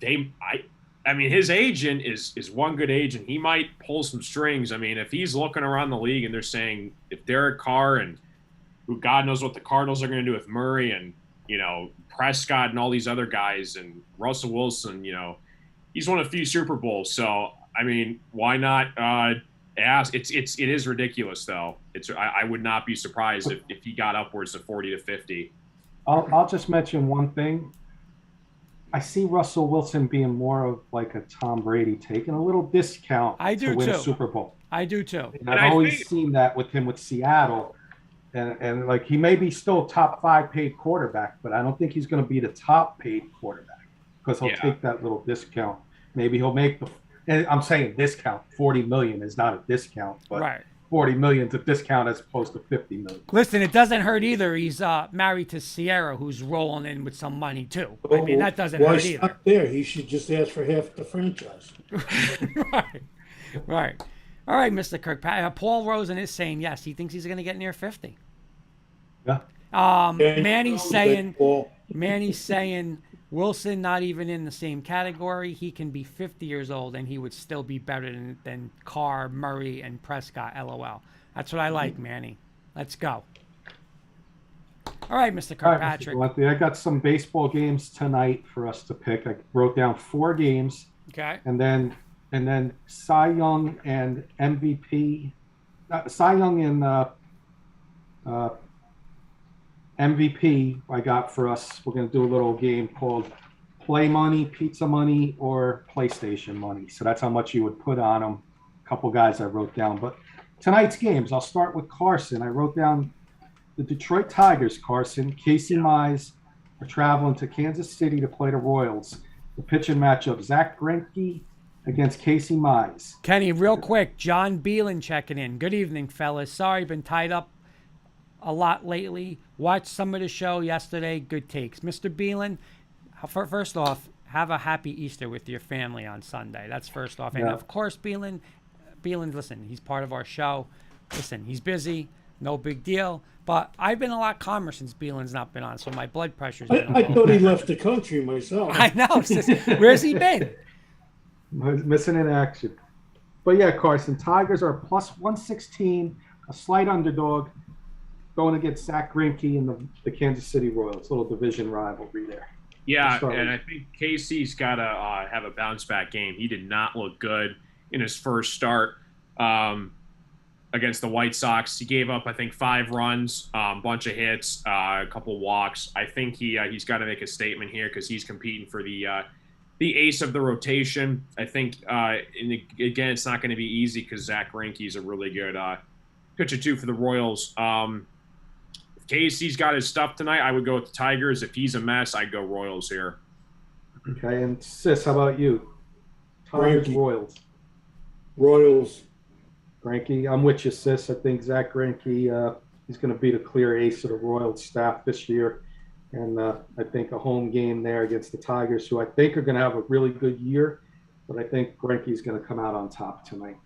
mean, his agent is one good agent. He might pull some strings. I mean, if he's looking around the league and they're saying if Derek Carr and who God knows what the Cardinals are going to do with Murray and Prescott and all these other guys and Russell Wilson, he's won a few Super Bowls. So I mean, why not ask? It is ridiculous though. I would not be surprised if he got upwards of 40 to 50. I'll just mention one thing. I see Russell Wilson being more of like a Tom Brady, taking a little discount to win a Super Bowl. I do too. And I've always seen that with him with Seattle. And like he may be still top 5 paid quarterback, but I don't think he's going to be the top paid quarterback because he'll take that little discount. Maybe he'll make and I'm saying discount. 40 million is not a discount, but right. 40 million is a discount as opposed to 50 million. Listen, it doesn't hurt either. He's married to Sierra, who's rolling in with some money too. I mean, that doesn't hurt either. Not there. He should just ask for half the franchise. Right. All right, Mr. Kirkpatrick. Paul Rosen is saying yes. He thinks he's going to get near 50. Yeah. Manny's saying Wilson not even in the same category. He can be 50 years old and he would still be better than Carr, Murray, and Prescott. LOL. That's what I like, Manny. Let's go. All right, Mr. Kirkpatrick. All right, Mr. Valenti, I got some baseball games tonight for us to pick. I wrote down 4 games. Okay. And then Cy Young and MVP. Cy Young and MVP I got for us. We're going to do a little game called Play Money, Pizza Money, or PlayStation Money. So that's how much you would put on them. A couple guys I wrote down. But tonight's games, I'll start with Carson. I wrote down the Detroit Tigers, Carson. Casey Mize are traveling to Kansas City to play the Royals. The pitching matchup, Zach Greinke against Casey Mize. Kenny, real quick, John Beelan checking in. Good evening, fellas. Sorry, been tied up a lot lately. Watched some of the show yesterday. Good takes. Mr. Beelan, first off, have a happy Easter with your family on Sunday. That's first off. And Yeah. of course, Beelan, listen, he's part of our show. Listen, he's busy, no big deal. But I've been a lot calmer since Beelan's not been on, so my blood pressure's been I a thought he little. left the country myself. I know. Where's he been? Missing in action. But yeah, Carson, Tigers are plus 116, a slight underdog, going against Zach Greinke and the Kansas City Royals. Little division rivalry there. Yeah, and I think Casey's got to have a bounce back game. He did not look good in his first start against the White Sox. He gave up, I think, 5 runs, bunch of hits, a couple walks. I think he's got to make a statement here because he's competing for the ace of the rotation. I think, again, it's not going to be easy because Zach Greinke is a really good pitcher too for the Royals. If Casey's got his stuff tonight, I would go with the Tigers. If he's a mess, I'd go Royals here. Okay, and Sis, how about you? Tigers, Greinke. Royals. Royals. Greinke, I'm with you, Sis. I think Zach Greinke, he's going to be the clear ace of the Royals staff this year. And I think a home game there against the Tigers, who I think are going to have a really good year. But I think Greinke's going to come out on top tonight.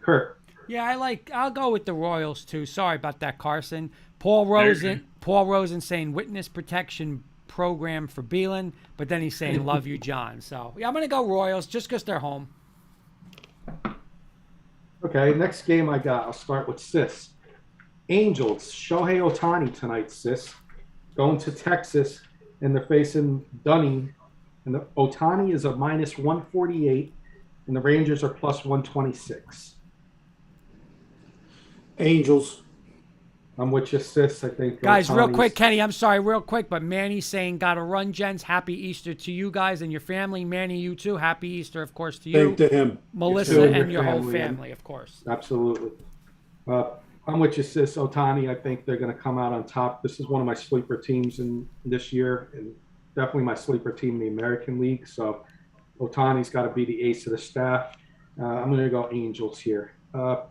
Kurt. Yeah, I'll go with the Royals too. Sorry about that, Carson. Paul Rosen saying witness protection program for Beelan, but then he's saying love you, John. So yeah, I'm gonna go Royals just because they're home. Okay, next game I'll start with Sis. Angels, Shohei Ohtani tonight, Sis. Going to Texas, and they're facing Dunning. And the Ohtani is a minus 148, and the Rangers are plus 126. Angels. I'm with you, Sis. I think Guys, real Ohtani's- quick, Kenny, I'm sorry, real quick, but Manny's saying, gotta run, gents. Happy Easter to you guys and your family. Manny, you too. Happy Easter, of course, to you. Thank to him. Melissa You too, and your your whole family, family, of course. Absolutely. I'm with you, Sis. Ohtani, I think they're going to come out on top. This is one of my sleeper teams in this year, and definitely my sleeper team in the American League. So Ohtani's got to be the ace of the staff. I'm going to go Angels here.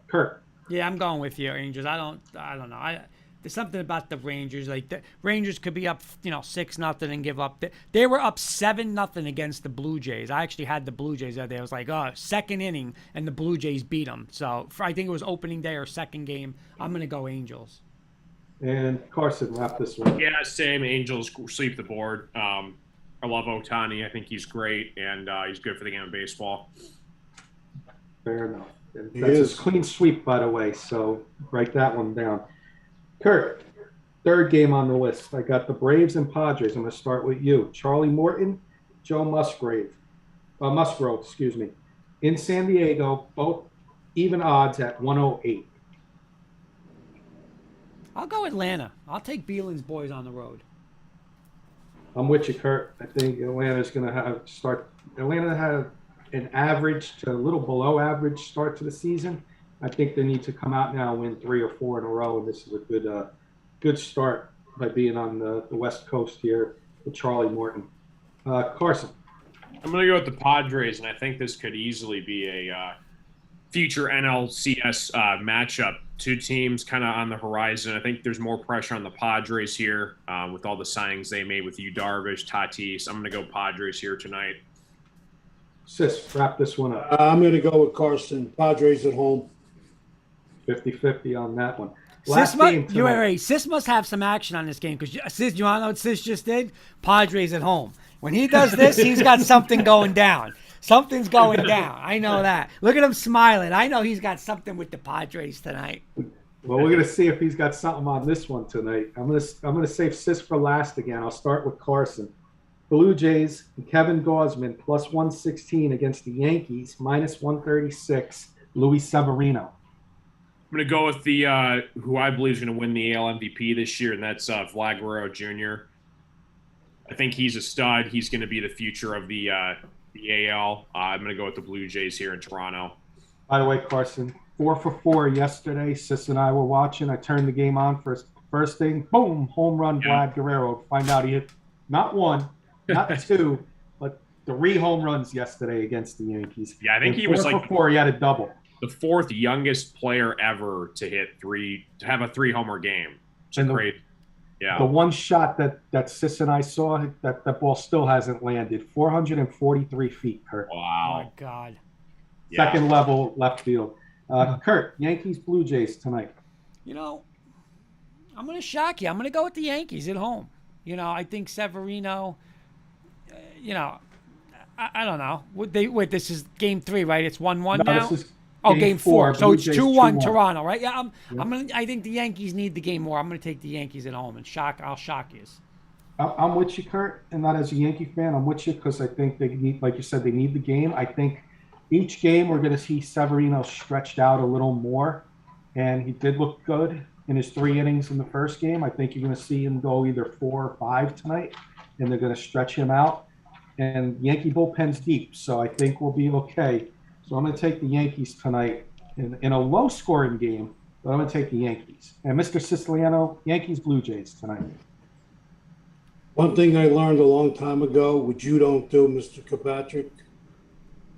Kurt. Yeah, I'm going with you, Rangers. I don't know. There's something about the Rangers. Like the Rangers could be up, 6-0 and give up. They were up 7-0 against the Blue Jays. I actually had the Blue Jays out there. I was like, second inning, and the Blue Jays beat them. So I think it was opening day or second game. I'm gonna go Angels. And Carson, wrap this one. Yeah, same. Angels sweep the board. I love Ohtani. I think he's great, and he's good for the game of baseball. Fair enough. And He that's is. his clean sweep, by the way. So write that one down. Kurt, third game on the list. I got the Braves and Padres. I'm going to start with you. Charlie Morton, Joe Musgrove, in San Diego, both even odds at 108. I'll go Atlanta. I'll take Beelan's boys on the road. I'm with you, Kurt. I think Atlanta's going to Atlanta had an average to a little below average start to the season. I think they need to come out now and win 3 or 4 in a row, and this is a good start by being on the West Coast here with Charlie Morton. Carson. I'm going to go with the Padres, and I think this could easily be a future NLCS matchup. Two teams kind of on the horizon. I think there's more pressure on the Padres here with all the signings they made with Darvish, Tatis. I'm going to go Padres here tonight. Sis, wrap this one up. I'm going to go with Carson. Padres at home. 50-50 on that one. Sis must have some action on this game because Sis, you want to know what Sis just did? Padres at home. When he does this, he's got something going down. Something's going down. I know that. Look at him smiling. I know he's got something with the Padres tonight. Well, we're gonna see if he's got something on this one tonight. I'm gonna save Sis for last again. I'll start with Carson. Blue Jays and Kevin Gausman plus 116 against the Yankees minus 136. Luis Severino. I'm going to go with the who I believe is going to win the AL MVP this year, and that's Vlad Guerrero Jr. I think he's a stud. He's going to be the future of the AL. I'm going to go with the Blue Jays here in Toronto. By the way, Carson, 4 for 4 yesterday. Sis and I were watching. I turned the game on first thing. Boom, home run, Yeah. Vlad Guerrero. Find out he hit not 1, not 2, but 3 home runs yesterday against the Yankees. Yeah, I think And he was 4 like for 4. He had a double. the 4th youngest player ever to have a 3-homer game. It's And great. Yeah. The one shot that Sis and I saw, that ball still hasn't landed. 443 feet, Kurt. Oh, Wow. God. Yeah. Second level left field. Kurt, Yankees, Blue Jays tonight. You know, I'm going to shock you. I'm going to go with the Yankees at home. You know, I think Severino, you know, I don't know. Wait, this is game 3, right? It's 1-1 now? This is game 4. So Blue it's Jays 2-1 2-1. Toronto, right? Yeah, I think the Yankees need the game more. I'm going to take the Yankees at home and I'll shock you. I'm with you, Kurt, and not as a Yankee fan. I'm with you because I think they need, like you said, they need the game. I think each game we're going to see Severino stretched out a little more, and he did look good in his 3 innings in the first game. I think you're going to see him go either 4 or 5 tonight, and they're going to stretch him out. And Yankee bullpen's deep, so I think we'll be okay. So I'm going to take the Yankees tonight in a low-scoring game, but I'm going to take the Yankees. And Mr. Siciliano, Yankees, Blue Jays tonight. One thing I learned a long time ago, which you don't do, Mr. Kirkpatrick,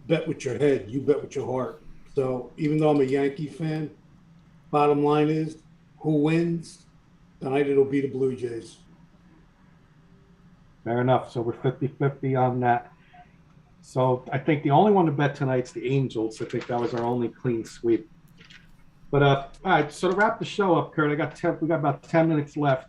bet with your head. You bet with your heart. So even though I'm a Yankee fan, bottom line is, who wins? Tonight it'll be the Blue Jays. Fair enough. So we're 50-50 on that. So I think the only one to bet tonight's the Angels. I think that was our only clean sweep. But all right, so to wrap the show up, Kurt, we got about 10 minutes left.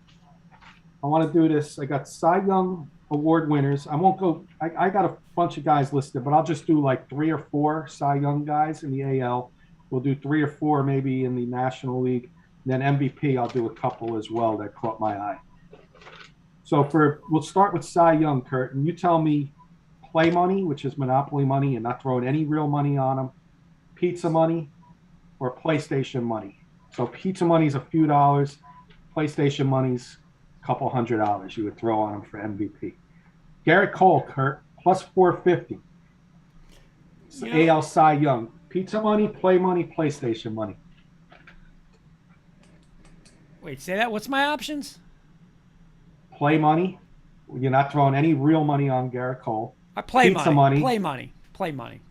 I want to do this. I got Cy Young Award winners. I won't go. I got a bunch of guys listed, but I'll just do like 3 or 4 Cy Young guys in the AL. We'll do 3 or 4 maybe in the National League. And then MVP, I'll do a couple as well that caught my eye. So we'll start with Cy Young, Kurt, and you tell me play money, which is monopoly money and not throwing any real money on them, pizza money, or PlayStation money. So pizza money's a few dollars, PlayStation money's a couple $100 you would throw on him for MVP. Garrett Cole, Kurt, plus 450. AL Cy Young. Pizza money, play money, PlayStation money. Wait, say that. What's my options? Play money. You're not throwing any real money on Garrett Cole. I play pizza money. money. Play money.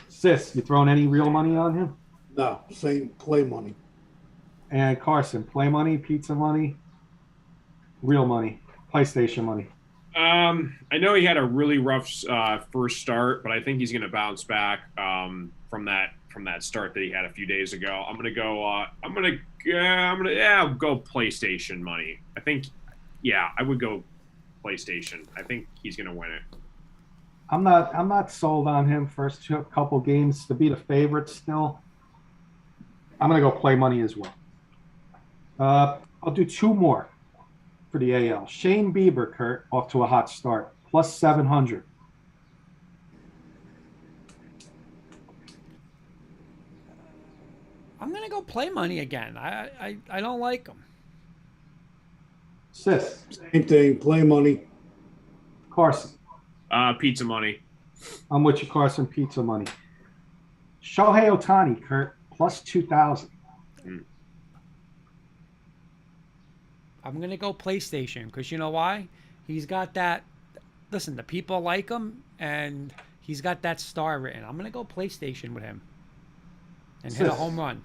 Sis, you throwing any real money on him? No, same play money. And Carson, play money, pizza money, real money, PlayStation money. I know he had a really rough first start, but I think he's going to bounce back from that start that he had a few days ago. I'm gonna go PlayStation money. I think, I would go PlayStation. I think he's gonna win it. I'm not sold on him first couple games to be the favorite still. I'm gonna go play money as well. I'll do 2 more for the AL. Shane Bieber, Kurt, off to a hot start, plus 700. I'm gonna go play money again. I don't like him. Sis, Same thing, play money. Carson. Pizza money. I'm with you, Carson. Pizza money. Shohei Ohtani, Kurt, plus 2,000. I'm gonna go PlayStation because you know why? He's got that. Listen, the people like him, and he's got that star written. I'm gonna go PlayStation with him and hit a home run.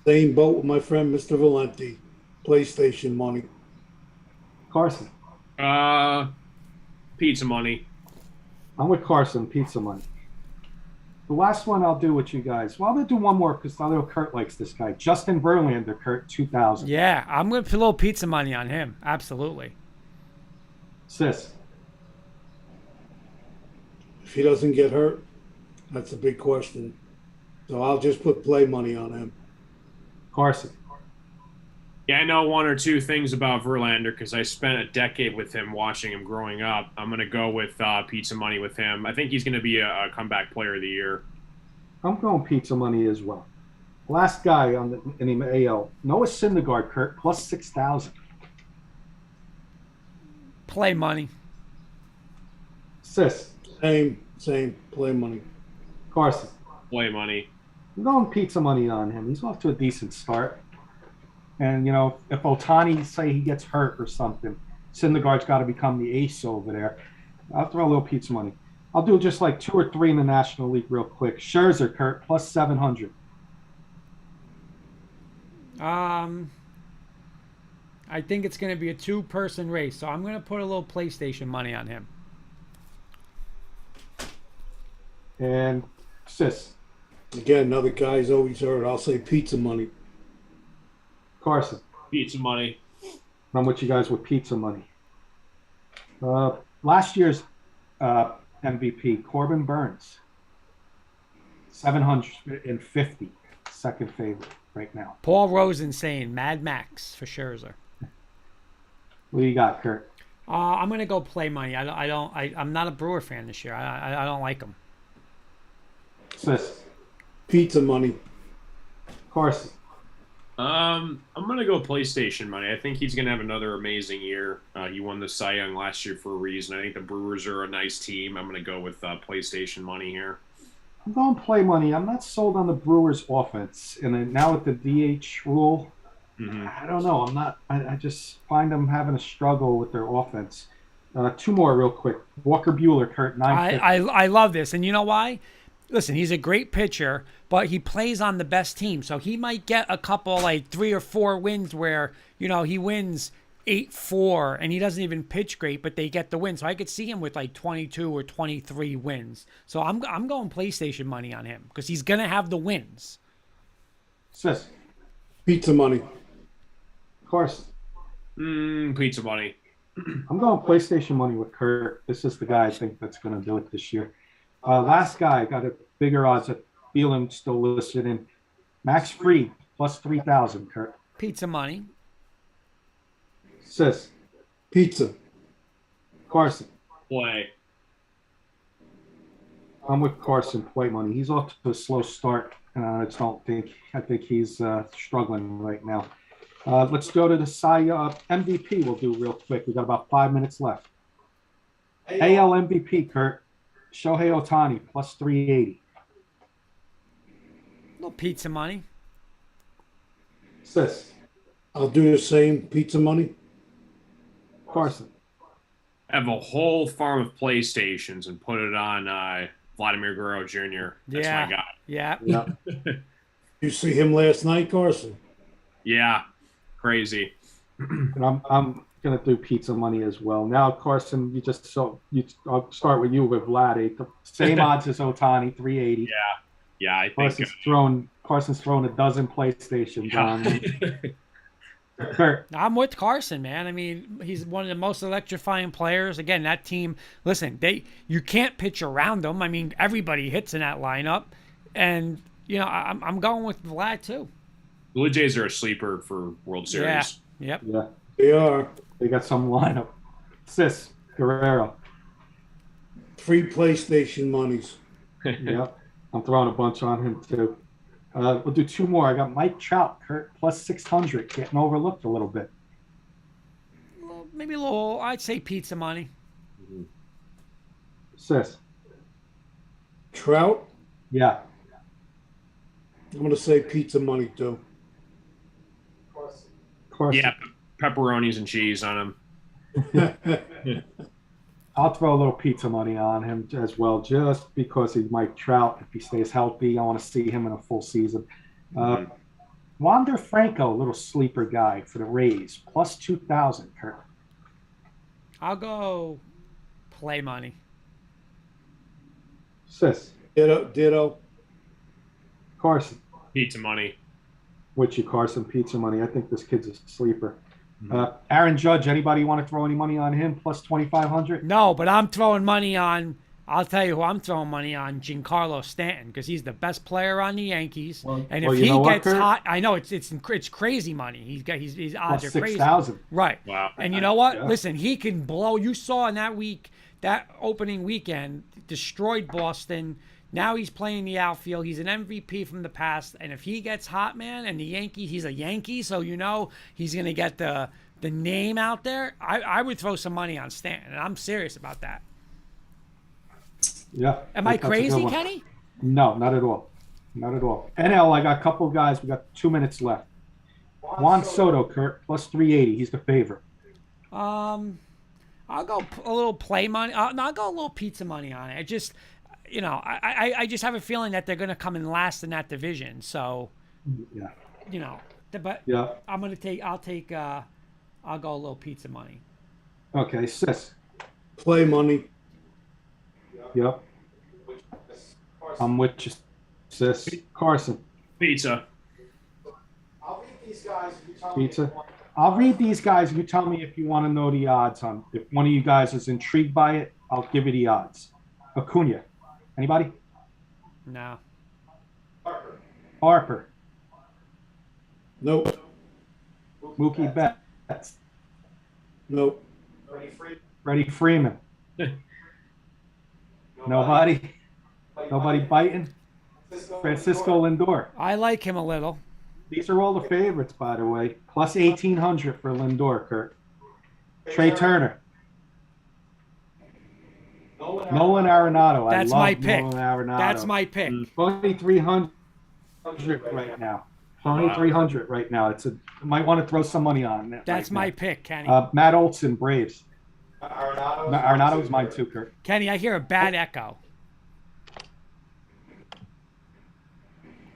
Same boat with my friend Mr. Valenti. PlayStation money. Carson. Pizza money. I'm with Carson. Pizza money. The last one I'll do with you guys. Well, I'm going to do one more because I know Kurt likes this guy. Justin Verlander, Kurt, 2,000. Yeah, I'm going to put a little pizza money on him. Absolutely. Sis. If he doesn't get hurt, that's a big question. So I'll just put play money on him. Carson. Yeah, I know 1 or 2 things about Verlander because I spent a decade with him watching him growing up. I'm going to go with pizza money with him. I think he's going to be a comeback player of the year. I'm going pizza money as well. Last guy in the AL, Noah Syndergaard, Kurt, plus 6,000. Play money. Sis. Same, play money. Carson. Play money. I'm going pizza money on him. He's off to a decent start. And, if Ohtani, say he gets hurt or something, Syndergaard's got to become the ace over there. I'll throw a little pizza money. I'll do just like 2 or 3 in the National League real quick. Scherzer, Kurt, plus 700. I I think it's going to be a two-person race, so I'm going to put a little PlayStation money on him. And Sis, Again, another guy's always heard. I'll say pizza money. Carson. Pizza money. I'm with you guys with pizza money. Last year's MVP, Corbin Burns, 750, second favorite right now. Paul Rosen saying Mad Max for Scherzer. What do you got, Kurt? I'm going to go play money. I'm not a Brewer fan this year. I don't like them. Sis, Pizza money. Carson. I'm gonna go PlayStation money. I think he's gonna have another amazing year. He won the Cy Young last year for a reason. I think the Brewers are a nice team. I'm gonna go with PlayStation money here. I'm going to play money. I'm not sold on the Brewers' offense, and then now with the DH rule, I don't know. I'm not. I just find them having a struggle with their offense. Two more real quick. Walker Buehler, Kurt, 950. I love this, and you know why? Listen, he's a great pitcher, but he plays on the best team, so he might get a couple, like 3 or 4 wins where he wins 8-4 and he doesn't even pitch great, but they get the win. So I could see him with like 22 or 23 wins. So I'm going PlayStation money on him because he's gonna have the wins. Sis, Pizza money. Carson. Pizza money. I'm going PlayStation money with Kurt. This is the guy I think that's going to do it this year. Last guy got a bigger odds. I feel him still listed in. Max Fried plus 3,000. Kurt. Pizza money. Sis, Pizza. Carson. Play. I'm with Carson. Play money. He's off to a slow start. I think he's struggling right now. Let's go to the MVP. We'll do real quick. We got about 5 minutes left. AL MVP, Kurt. Shohei Ohtani plus 380. A little pizza money. Sis, I'll do the same. Pizza money. Carson. Have a whole farm of PlayStations and put it on Vladimir Guerrero Jr. That's my guy. Yeah. Yeah. You see him last night, Carson? Yeah. Crazy. And I'm gonna do pizza money as well. Now, Carson, I'll start with you with Vladdy. The same odds as Ohtani, 380. Yeah, I think Carson's thrown a dozen PlayStations on. Kurt. I'm with Carson, man. I mean, he's one of the most electrifying players. Again, that team. Listen, you can't pitch around them. I mean, everybody hits in that lineup, and I'm going with Vlad too. Blue Jays are a sleeper for World Series. Yeah. Yep. Yeah. They are. They got some lineup. Sis, Guerrero. 3 PlayStation monies. Yep. I'm throwing a bunch on him too. We'll do 2 more. I got Mike Trout, Kurt, plus 600, getting overlooked a little bit. Maybe a little. I'd say pizza money. Sis. Trout. Yeah. I'm going to say pizza money too. Carson. Yeah, pepperonis and cheese on him. I'll throw a little pizza money on him as well, just because he's Mike Trout. If he stays healthy, I want to see him in a full season. Wander Franco, a little sleeper guy for the Rays, plus 2,000, Kurt. I'll go play money. Sis. Ditto. Carson. Pizza money. With you, Carson, pizza money. I think this kid's a sleeper. Aaron Judge, anybody want to throw any money on him? Plus 2,500? No, but I'm throwing money on. I'll tell you who I'm throwing money on: Giancarlo Stanton, because he's the best player on the Yankees. And if he gets hot, I know it's crazy money. His odds Plus are crazy. 6,000. Right. Wow. And you know what? Yeah. Listen, he can blow. You saw in that opening weekend, destroyed Boston. Now he's playing the outfield. He's an MVP from the past. And if he gets hot, man, and the Yankees, he's a Yankee, so he's going to get the name out there. I would throw some money on Stanton, and I'm serious about that. Yeah. Am I crazy, Kenny? No, not at all. Not at all. NL, I got a couple of guys. We got 2 minutes left. Juan Soto, Kurt, plus 380. He's the favorite. I'll go a little play money. I'll go a little pizza money on it. I just, I just have a feeling that they're going to come in last in that division. So, Yeah. but Yeah. I'll take I'll go a little pizza money. Okay, sis. Play money. Yep. I'm with you, sis. Carson. Pizza. I'll read these guys. Pizza. I'll read these guys. You tell me if you want to know the odds on. If one of you guys is intrigued by it, I'll give you the odds. Acuna. Anybody? No. Harper. Nope. Mookie Betts. Nope. Freddie Freeman. Nobody. Nobody biting. Francisco Lindor. I like him a little. These are all the favorites, by the way. Plus 1,800 for Lindor, Kurt. Trey Turner. Nolan Arenado. That's I love my pick. Nolan Arenado. That's my pick. 2,300 right now. 2,300 right now. Might want to throw some money on it. That's right my now. pick, Kenny. Matt Olson, Braves. Arenado's mine too, Kurt. Kenny, I hear a bad echo.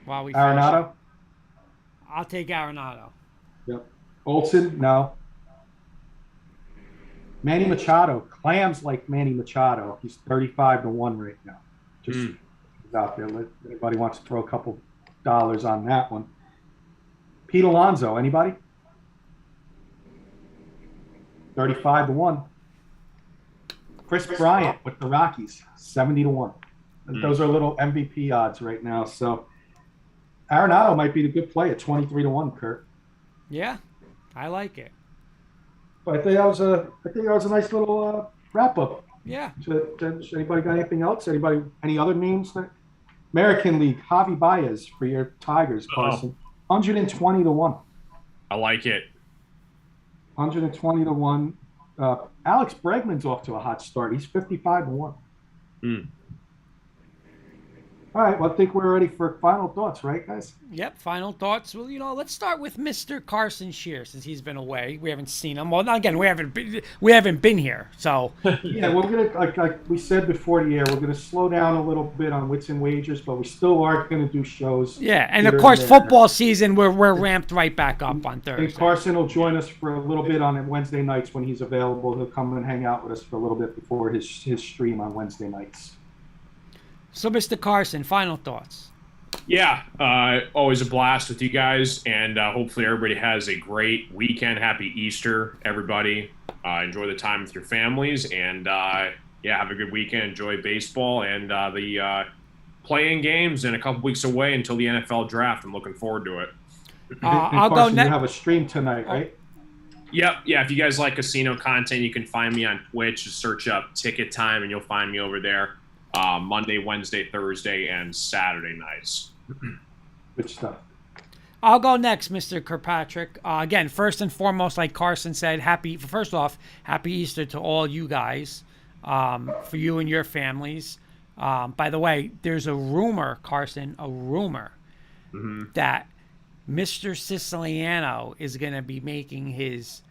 While we finish. Arenado? I'll take Arenado. Yep. Olson, no. Manny Machado. Clams like Manny Machado. He's 35-1 right now. Just he's out there. Anybody wants to throw a couple dollars on that one. Pete Alonso, anybody? 35-1. Chris Bryant with the Rockies, 70-1. Those are little MVP odds right now. So Arenado might be the good play at 23-1, Kurt. Yeah, I like it. But I think that was a nice little wrap up. Yeah. Should anybody got anything else? Any other names? American League, Javi Baez for your Tigers, Carson. 120-1. I like it. 120-1. Alex Bregman's off to a hot start. He's 55-1. All right. Well, I think we're ready for final thoughts, right, guys? Yep. Final thoughts. Well, let's start with Mr. Carson Shear since he's been away. We haven't seen him. Well, again, we haven't been here. So yeah, we're gonna like we said before the air, we're gonna slow down a little bit on Wits and Wagers, but we still are gonna do shows. Yeah, and of course, football season we're ramped right back up on Thursday. And Carson will join us for a little bit on Wednesday nights when he's available. He'll come and hang out with us for a little bit before his stream on Wednesday nights. So, Mr. Carson, final thoughts. Yeah, always a blast with you guys, and hopefully everybody has a great weekend. Happy Easter, everybody. Enjoy the time with your families, and have a good weekend. Enjoy baseball and the playing games, and a couple weeks away until the NFL draft. I'm looking forward to it. I'll Carson, go next. You have a stream tonight, right? Yep. Yeah, if you guys like casino content, you can find me on Twitch. Just search up Ticket Time, and you'll find me over there. Monday, Wednesday, Thursday, and Saturday nights. Good stuff. I'll go next, Mr. Kirkpatrick. Again, first and foremost, like Carson said, happy Easter to all you guys, for you and your families. By the way, there's a rumor, Carson, that Mr. Siciliano is going to be making his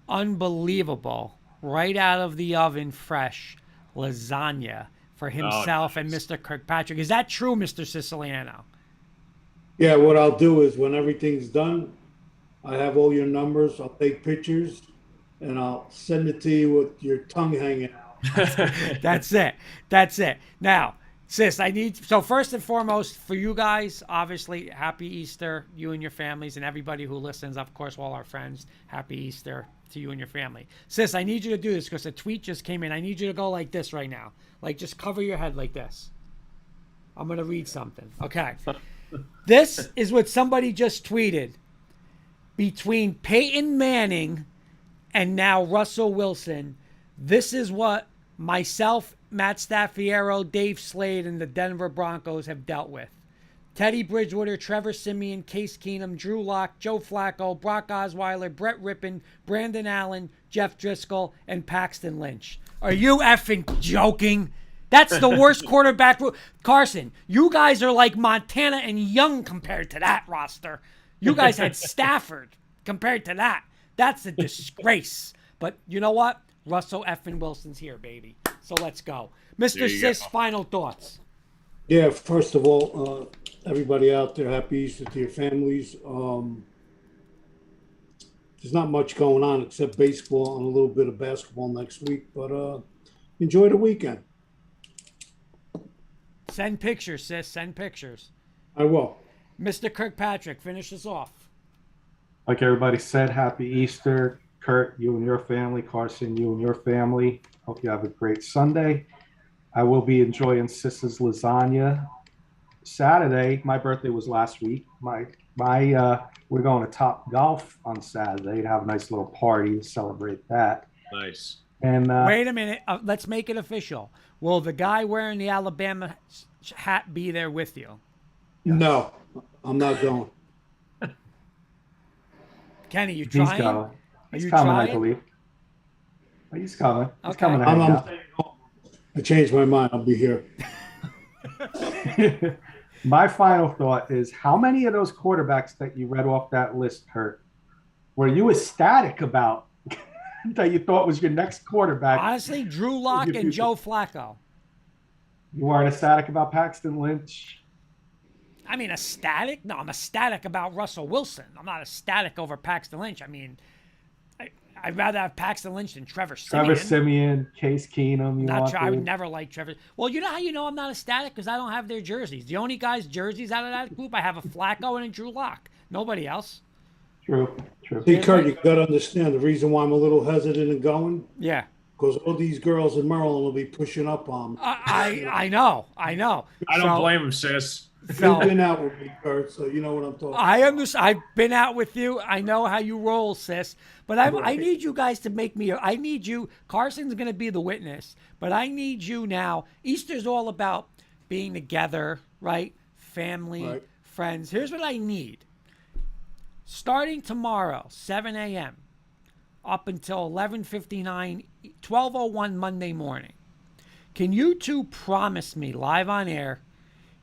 unbelievable, right out of the oven, fresh lasagna for himself and Mr. Kirkpatrick. Is that true, Mr. Siciliano? Yeah, what I'll do is when everything's done, I have all your numbers. I'll take pictures, and I'll send it to you with your tongue hanging out. That's it. Now, sis, so first and foremost, for you guys, obviously, happy Easter, you and your families, and everybody who listens, of course, all our friends, happy Easter to you and your family. Sis, I need you to do this because a tweet just came in. I need you to go like this right now. Like, just cover your head like this. I'm going to read something. Okay. This is what somebody just tweeted. Between Peyton Manning and now Russell Wilson, this is what myself, Matt Staffiero, Dave Slade, and the Denver Broncos have dealt with. Teddy Bridgewater, Trevor Siemian, Case Keenum, Drew Lock, Joe Flacco, Brock Osweiler, Brett Rippon, Brandon Allen, Jeff Driscoll, and Paxton Lynch. Are you effing joking? That's the worst quarterback. Carson, you guys are like Montana and Young compared to that roster. You guys had Stafford compared to that. That's a disgrace. But you know what? Russell effing Wilson's here, baby. So let's go. Mr. Sis, final thoughts. Yeah, first of all, everybody out there, happy Easter to your families. there's not much going on except baseball and a little bit of basketball next week. But enjoy the weekend. Send pictures, sis. Send pictures. I will. Mr. Kirkpatrick, finish us off. Like everybody said, happy Easter. Kurt, you and your family. Carson, you and your family. Hope you have a great Sunday. I will be enjoying Sis's lasagna Saturday. My birthday was last week. We're going to Top Golf on Saturday to have a nice little party to celebrate that. Nice. And Wait a minute. Let's make it official. Will the guy wearing the Alabama hat be there with you? No, I'm not going. Kenny, you he's trying? coming. Are He's you coming, trying? I believe. He's coming. He's Okay. coming to hang out. I changed my mind. I'll be here. My final thought is, how many of those quarterbacks that you read off that list, Kurt, were you ecstatic about that you thought was your next quarterback? Honestly, Drew Lock and Joe Flacco. You weren't ecstatic about Paxton Lynch? I mean, ecstatic? No, I'm ecstatic about Russell Wilson. I'm not ecstatic over Paxton Lynch. I mean, I'd rather have Paxton Lynch than Trevor Siemian. Trevor Siemian, Case Keenum. I would never like Trevor. Well, you know how you know I'm not ecstatic? Because I don't have their jerseys. The only guys' jerseys out of that group, I have a Flacco and a Drew Lock. Nobody else. True. See, Kurt, you got to understand the reason why I'm a little hesitant in going. Yeah. Because all these girls in Maryland will be pushing up on me. I know. I don't blame him, sis. You've been out with me, Kurt, so you know what I'm talking about. I understand. I've been out with you. I know how you roll, sis. But I need you guys to make me. I need you. Carson's going to be the witness. But I need you now. Easter's all about being together, right? Family, Right. friends. Here's what I need. Starting tomorrow, 7 a.m., up until 11:59, 12:01 Monday morning. Can you two promise me live on air,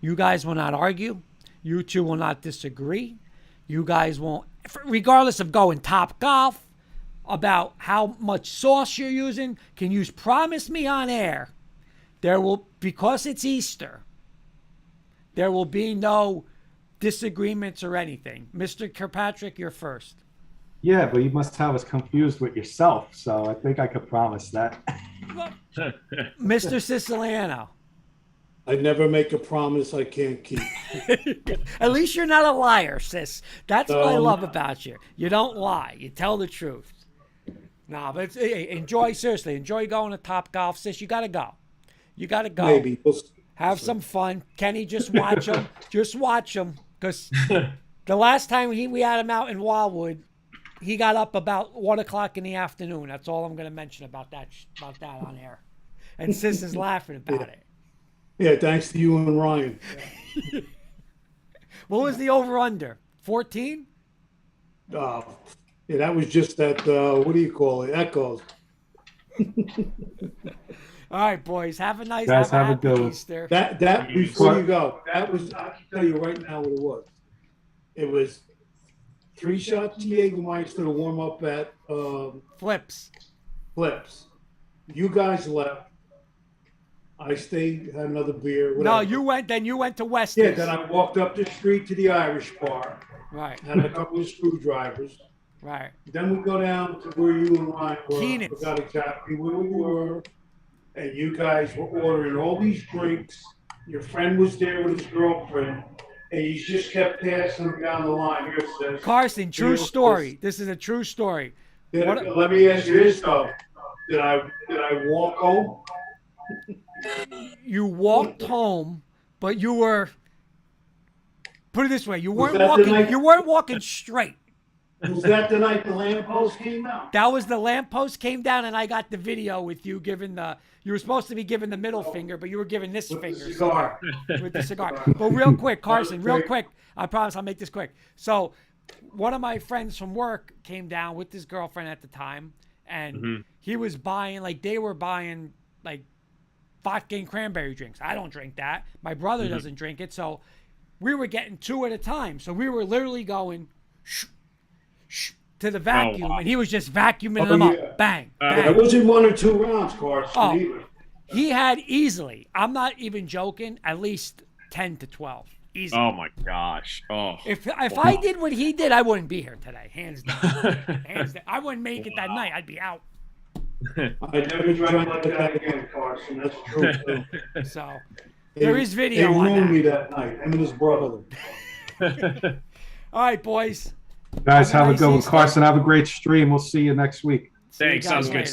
you guys will not argue, you two will not disagree, you guys won't, regardless of going Top Golf, about how much sauce you're using, can you promise me on air, there will, because it's Easter, there will be no disagreements or anything. Mr. Kirkpatrick, you're first. Yeah, but you must have us confused with yourself. So I think I could promise that. Mr. Siciliano. I never make a promise I can't keep. At least you're not a liar, sis. That's what I love about you. You don't lie. You tell the truth. No, but enjoy, seriously, enjoy going to Top Golf, sis. You got to go. You got to go. Maybe. Have some fun. Kenny, just watch him. Just watch him. Because the last time we had him out in Wildwood, he got up about 1 o'clock in the afternoon. That's all I'm going to mention about that on air. And sis is laughing about it. Yeah, thanks to you and Ryan. What was the over-under? 14? Yeah, that was just that, what do you call it? Echoes. All right, boys. Have a nice Guys, have a happy good one. Easter. That before you go, that was, I can tell you right now what it was. It was 3 shots Jägermeister to warm up at Flips. Flips. You guys left. I stayed, had another beer. Whatever. No, you went to Weston's. Yeah, then I walked up the street to the Irish bar. Right, Had a couple of screwdrivers. right. Then we go down to where you and Ryan were. Keenan's. I forgot exactly where we were. And you guys were ordering all these drinks. Your friend was there with his girlfriend. And you just kept passing them down the line. Here it says, Carson, true story. This is a true story. Let me ask you this though. Did I walk home? You walked home, but you were, put it this way, you Was weren't that the walking. night- You weren't walking straight. Was that the night the lamppost came out? That was the lamppost came down, and I got the video with you giving the. You were supposed to be giving the middle finger, but you were giving this With the finger cigar. with the cigar. But real quick, Carson, real quick. I promise I'll make this quick. So, one of my friends from work came down with his girlfriend at the time, and he was buying they were buying vodka and cranberry drinks. I don't drink that. My brother doesn't drink it, so we were getting 2 at a time. So we were literally going shh, shh, to the vacuum, and he was just vacuuming them yeah. up. Bang, It bang. wasn't 1 or 2 rounds, Carson. Oh. Either. He had easily, I'm not even joking, at least 10 to 12. Easy. Oh my gosh. Oh. If I did what he did, I wouldn't be here today. Hands down. Hands down. I wouldn't make it that night. I'd be out. I never drank like that again, Carson. That's true, too. So there is video They on ruined that. me that night, him and his brother. All right, boys. Guys, have a nice good one. Easter. Carson, have a great stream. We'll see you next week. See you Thanks. guys Sounds good. later.